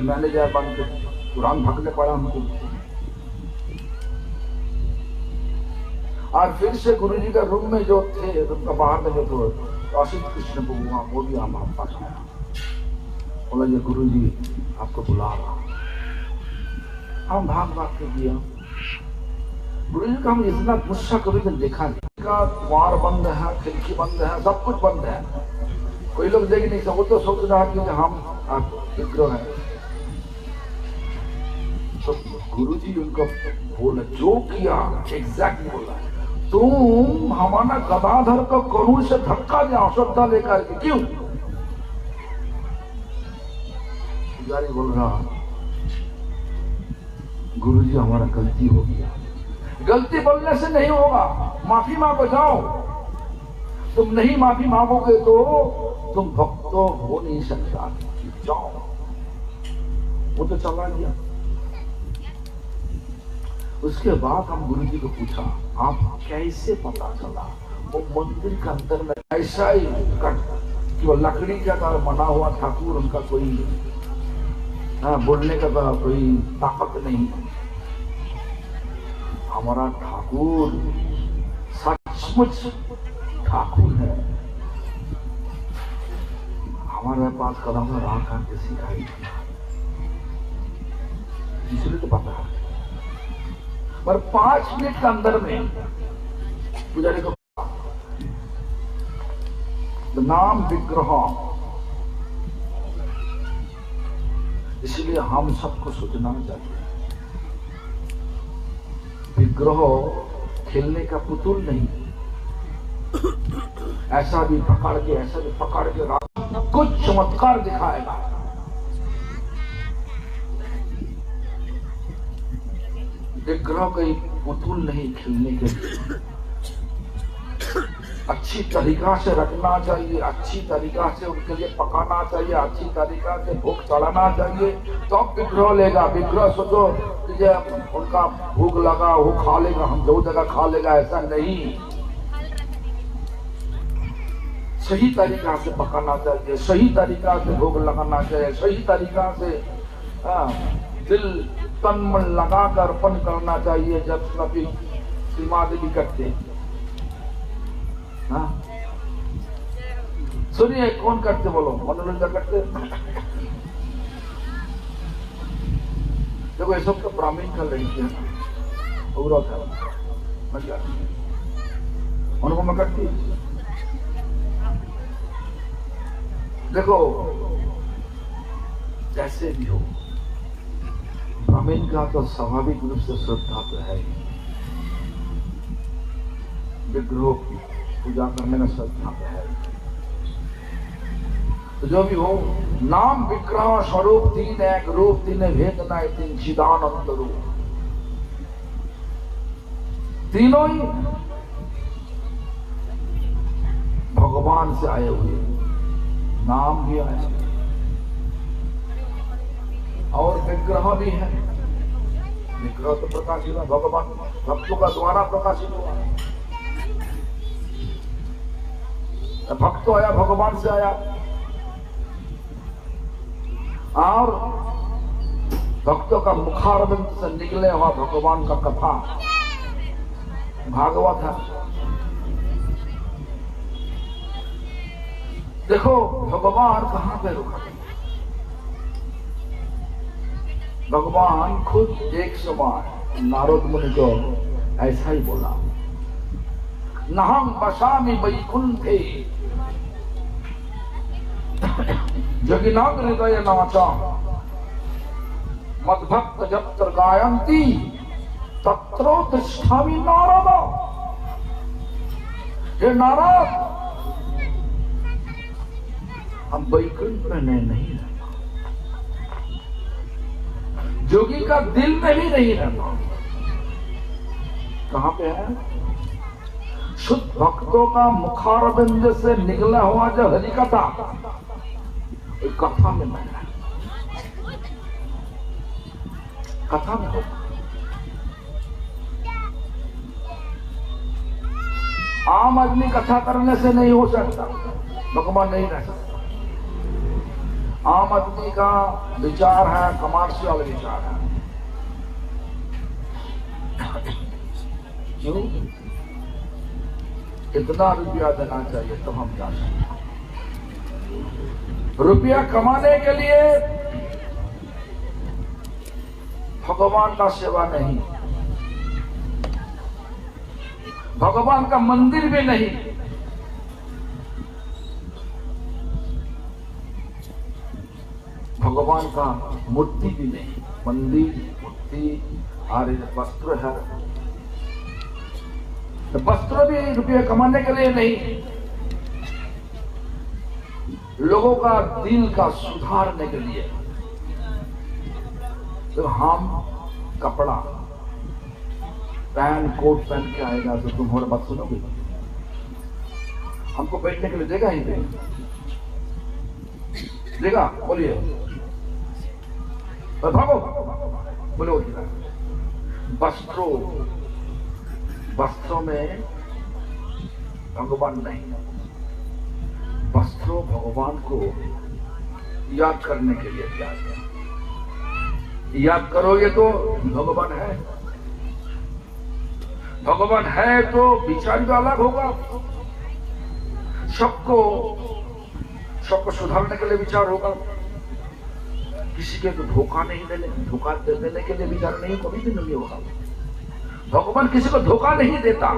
मैनेजर बन के तुरंत भागने पड़ा हमको। और फिर से गुरु जी का रूम में जो थे, रूम का बाहर में जो थे असित कृष्ण को वहां, वो भी हमारे पास आया, बोला ये गुरु जी आपको बुला रहा। हम भाग के गया। गुरु जी का हम इतना गुस्सा कभी तो देखा नहीं, का द्वार बंद है, खिड़की बंद है, सब कुछ बंद है, कोई लोग देख नहीं सकते। वो तो सोच रहा कि हम विग्रह है। तो गुरु जी उनको बोला, जो किया एग्जैक्ट बोला, तुम हमारा गदाधर को कानून से धक्का दिया, अश्रद्धा लेकर के, क्यों? पुजारी बोल रहा, गुरुजी हमारा गलती हो गया। गलती बोलने से नहीं होगा, माफी मांगो, जाओ। तुम नहीं माफी मांगोगे तो तुम भक्त हो नहीं सकता, जाओ। वो तो चला गया। उसके बाद हम गुरु जी को पूछा, आप कैसे पता चला वो मंदिर के अंदर में ऐसा ही कि वो लकड़ी का बना हुआ ठाकुर उनका कोई हाँ, बोलने का तो कोई ताकत नहीं। हमारा ठाकुर सचमुच ठाकुर है। हमारे पास कदम में रहा करके सिखाई, इसलिए तो पता है। पर 5 मिनट के अंदर में पुजारी को नाम विग्रह, इसलिए हम सबको सोचना चाहिए विग्रह खेलने का पुतुल नहीं। ऐसा भी पकड़ के, ऐसा भी पकड़ के कुछ चमत्कार दिखाएगा। विग्रह का पुतुल नहीं खेलने के लिए। अच्छी तरीका से रखना चाहिए, अच्छी तरीका से उनके लिए पकाना चाहिए, अच्छी तरीका से भूख चढ़ाना चाहिए, तो अब विग्रह लेगा। विग्रह सोचो कि उनका भूख लगा वो खा लेगा, हम 2 जगह खा लेगा, ऐसा नहीं। सही तरीका से पकाना चाहिए, सही तरीका से भोग लगाना चाहिए, सही तरीका से दिल तन मन लगा कर अर्पण करना चाहिए। जब कभी सीमादि करते सुनिए, कौन करते बोलो? मनोरंजन करते। देखो ये सब तो ब्राह्मण का लड़की है, औरत है, महिला उनको मैं करती। देखो जैसे भी हो, ब्राह्मण का तो स्वाभाविक रूप से श्रद्धा तो है, विग्रह पूजा करने में श्रद्धा तो है। तो जो भी हो, नाम विग्रह स्वरूप तीन एक रूप तीन भेद न तीन चिदानंद रूप, तीनों ही भगवान से आए हुए। नाम भी आए और विग्रह भी है। विग्रह तो प्रकाशित है, भगवान भक्तों का द्वारा प्रकाशित हुआ। भक्त आया, भगवान से आया, और भक्तों का मुखारविंद से निकले हुआ भगवान का कथा भागवत है। देखो भगवान कहां पे रुका? भगवान खुद एक समय नारद मुनि को ऐसा ही बोला, नहं वसामि वैकुंठे जगिनाग्र हृदय नाचा मद्भक्त जत्र गायन्ति तत्रोत्तिष्ठामि नारद। हे नारद, हम वैकुंठ में नहीं रहना, जोगी का दिल में भी नहीं रहना। कहां पे है? शुद्ध भक्तों का मुखारविंद से निकला हुआ जो हरि कथा, कथा में मैं कथा में होगा। आम आदमी कथा करने से नहीं हो सकता, भगवान नहीं रह सकता। आम आदमी का विचार है कमर्शियल विचार है। क्यों? इतना रुपया देना चाहिए तो हम जा सकते। रुपया कमाने के लिए भगवान का सेवा नहीं, भगवान का मंदिर भी नहीं। भगवान का मूर्ति भी नहीं, मंदिर मूर्ति और वस्त्र है, तो वस्त्र भी रुपये कमाने के लिए नहीं, लोगों का दिल का सुधारने के लिए। तो हम कपड़ा पैंट कोट पहन के आएगा तो तुम हमारे बात सुनोगे? हमको बैठने के लिए देगा ही देगा? बोलिए भागो, बोलो। वस्त्रों में भगवान नहीं, वस्त्रों भगवान को याद करने के लिए दिया गया। याद करोगे तो भगवान है, भगवान है तो विचार भी अलग होगा। सबको सुधारने के लिए विचार होगा। किसी के तो धोखा नहीं देने, धोखा देने के लिए विचार नहीं, कभी भी नहीं होगा। भगवान किसी को धोखा नहीं देता।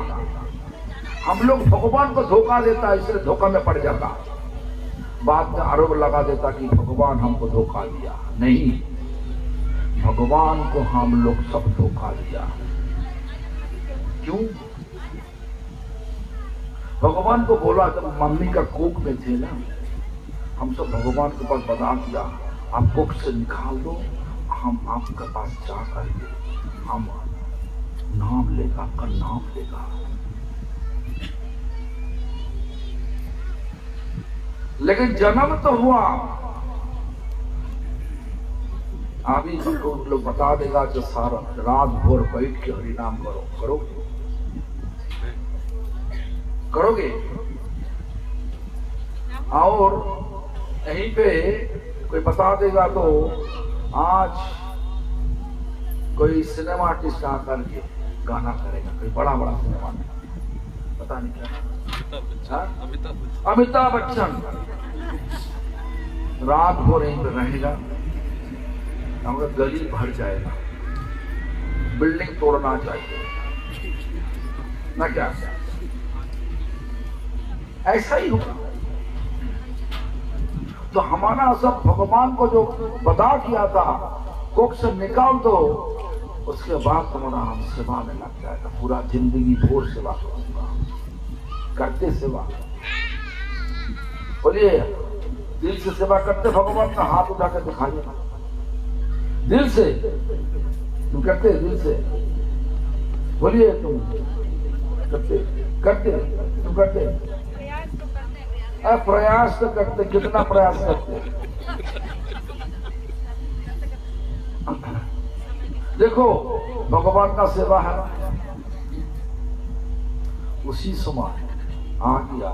हम लोग भगवान को धोखा देता, इसलिए धोखा में पड़ जाता, बाद में आरोप लगा देता कि भगवान हमको धोखा दिया। नहीं, भगवान को हम लोग सब धोखा दिया। क्यों? भगवान को बोला जब मम्मी का कोख में थे ना, हम सब भगवान के पास बता दिया, आप कोख से निकाल दो, हम आपके पास जा करके हम नाम लेगा, आपका नाम लेगा। लेकिन जन्म तो हुआ, अभी लोग बता देगा जो सारा रात भोर बैठ के हरिनाम करोगे करोगे। और यहीं पे कोई बता देगा तो आज कोई सिनेमा आर्टिस्ट आकर के गाना करेगा, कोई बड़ा सिनेमा में, पता नहीं क्या, अमिताभ बच्चन रात भर यहीं पे रहेगा, हमारा गली भर जाएगा, बिल्डिंग तोड़ना चाहिए ना, क्या ऐसा ही होगा। तो हमारा सब भगवान को जो बता किया था, कोख से निकाल दो, उसके बाद तुम्हारा हम सेवा में लग जाएगा, पूरा जिंदगी भोर सेवा करूंगा, करते सेवा। बोलिए, दिल से सेवा करते भगवान का, हाथ उठा कर दिखाइए, दिल से तुम करते, दिल से बोलिए, तुम करते तुम करते, प्रयास तो करते, कितना प्रयास करते। देखो भगवान का सेवा है, उसी समय आ गया।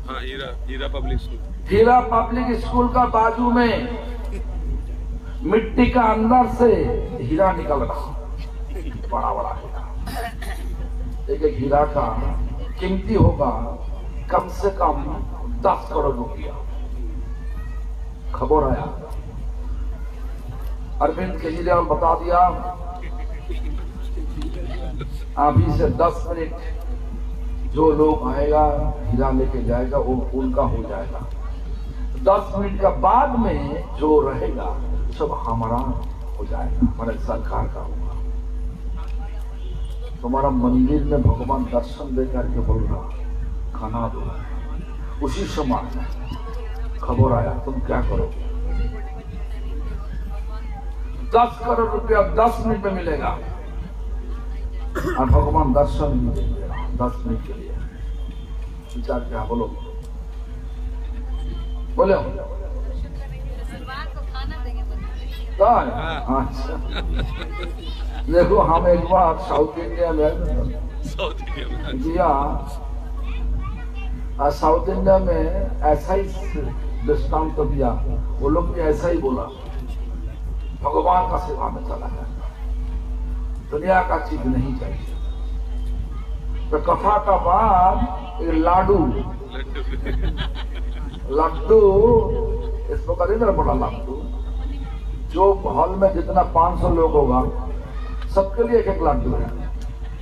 हाँ, हीरा पब्लिक स्कूल, हीरा पब्लिक स्कूल का बाजू में मिट्टी का अंदर से हीरा निकल रहा, बड़ा हीरा। एक हीरा का कीमती होगा कम से कम 10 करोड़ रुपया। खबर आया, अरविंद केजरीवाल बता दिया, अभी से 10 मिनट जो लोग आएगा हीरा लेके जाएगा वो उनका हो जाएगा। 10 मिनट का बाद में जो रहेगा सब हमारा हो जाएगा, हमारे सरकार का होगा। तुम्हारा मंदिर में भगवान दर्शन दे करके बोल रहा खाना दो, उसी समय खबर आया, तुम क्या करोगे? 10 करोड़ रुपया 10 मिनट में मिलेगा और भगवान दर्शन भी देंगे 10 मिनट के लिए। विचार क्या? बोलो बोले। अच्छा, देखो हम एक बार साउथ इंडिया में दिया, साउथ इंडिया में ऐसा ही दृष्टांत तो दिया, वो लोग भी ऐसा ही बोला, भगवान का सेवा में चला जाए, दुनिया का चीज नहीं चाहिए। तो कथा का बाद एक लड्डू इसको कर इधर बड़ा लड्डू, जो हॉल में जितना 500 लोग होगा सबके लिए एक लड्डू है,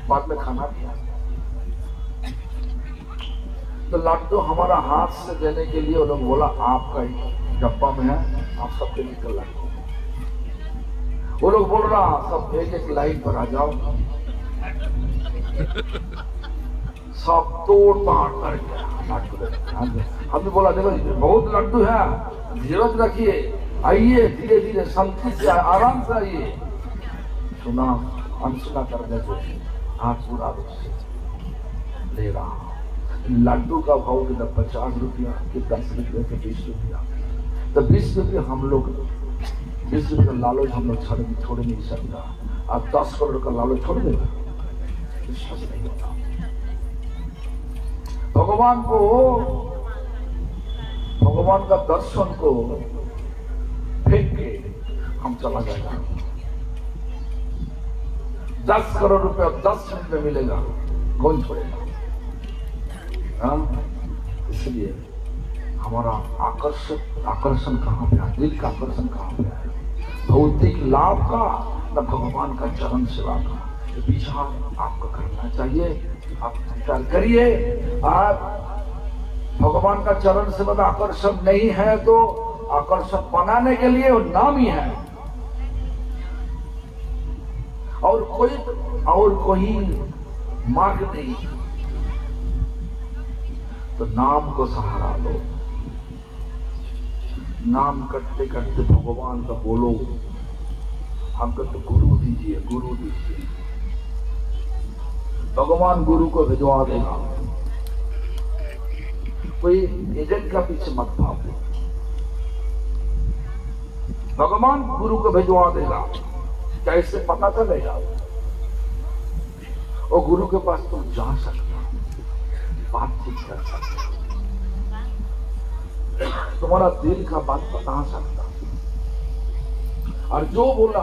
बाद में खाना भी है। तो लड्डू हमारा हाथ से देने के लिए वो लोग बोला आपका ही डब्बा में है, आप सबके लिए लड्डू। वो लोग बोल रहा सब एक लाइन पर आ जाओ, सब तोड़ ताड़ करके हमने बोला देखो बहुत लड्डू है, धीरज रखिए, आइए धीरे धीरे शांति से आराम से आइए। सुना अनसुना करने को हाथ पूरा ले रहा। लड्डू का भाव कितना 50 रुपया कि 10 रुपया कि 20 रुपया। तो 20 रुपये हम लोग 20 रुपये का लालच हम लोग छोड़ नहीं सकता। आप 10 करोड़ का लालच छोड़ देगा, विश्वास नहीं होता। भगवान का दर्शन को फेंक के हम चला जाएगा। 10 करोड़ रुपया 10 मिनट में मिलेगा, कौन छोड़ेगा? हाँ? इसलिए हमारा आकर्षण कहाँ पे है? दिल का आकर्षण कहाँ पे है? भौतिक लाभ का न भगवान का चरण सेवा का? विचार आपको करना चाहिए। आप विचार करिए। आप भगवान का चरण सेवा में आकर्षण नहीं है तो आकर्षण बनाने के लिए वो नाम ही है, और कोई मार्ग नहीं। तो नाम को सहारा लो। नाम करते करते भगवान का बोलो। हमको तो गुरु दीजिए, गुरु दीजिए। भगवान गुरु को भिजवा देगा। कोई एजेंट का पीछे मत भागो। भगवान गुरु को भिजवा देगा। कैसे पता चलेगा? और गुरु के पास तुम जा सकते हो, बातचीत कर सकते हो, तुम्हारा दिल का बात बता सकता। और जो बोलेगा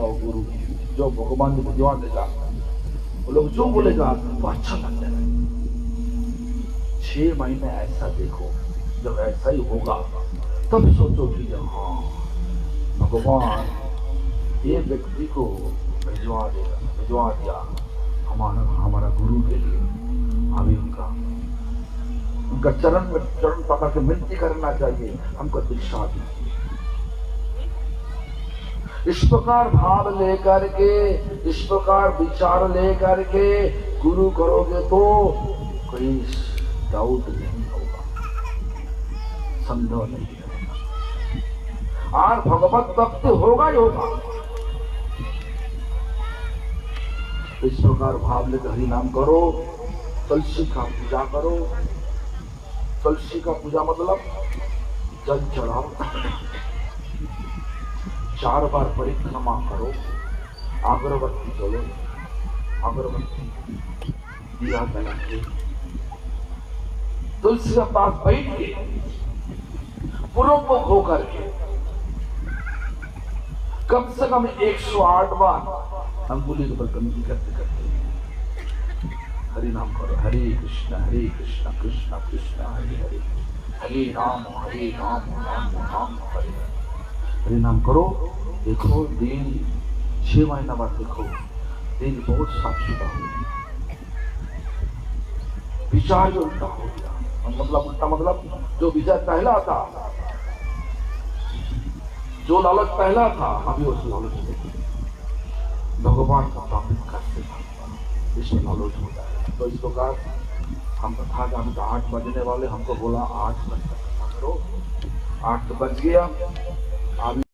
वो गुरु, जो भगवान को भिजवा देगा, वो लोग जो बोलेगा वो अच्छा लगता है। 6 महीने ऐसा देखो, जब ऐसा ही होगा तब सोचो कि हाँ भगवान ये व्यक्ति को भिजवा दिया हमारा गुरु के लिए। अभी उनका चरण पकड़ के विनती करना चाहिए, हमको दिशा दीजिए। इस प्रकार भाव लेकर के, इस प्रकार विचार लेकर के गुरु करोगे तो कोई डाउट नहीं होगा, संदेह नहीं रहेगा, और भगवत भक्ति होगा ही होगा। इस प्रकार भाव लेकर हरि नाम करो, तुलसी का पूजा करो। तुलसी का पूजा मतलब जल चढ़ाओ, 4 बार परिक्रमा करो, अगरबत्ती जलो, अगरबत्ती दिया जला के तुलसी के पास बैठ के पूर्वमुख होकर के कम से कम 108 बार अंगुली के बल करते करते हरि नाम करो। हरे कृष्ण कृष्ण कृष्ण हरे हरे, हरे राम राम राम हरे। हरि नाम करो। देखो दिन 6 महीना बाद देखो दिन बहुत साफ सुथरा हो गया, विचार जो उल्टा हो गया। उल्टा मतलब जो विचार पहला था, जो लालच पहला था, अभी उस लालच नहीं। भगवान का प्राप्त करते इसमें लालच होता है। तो इस प्रकार हम कथा का 8 बजने वाले, हमको बोला 8 बज तक कथा करो। 8 बज गया। अभी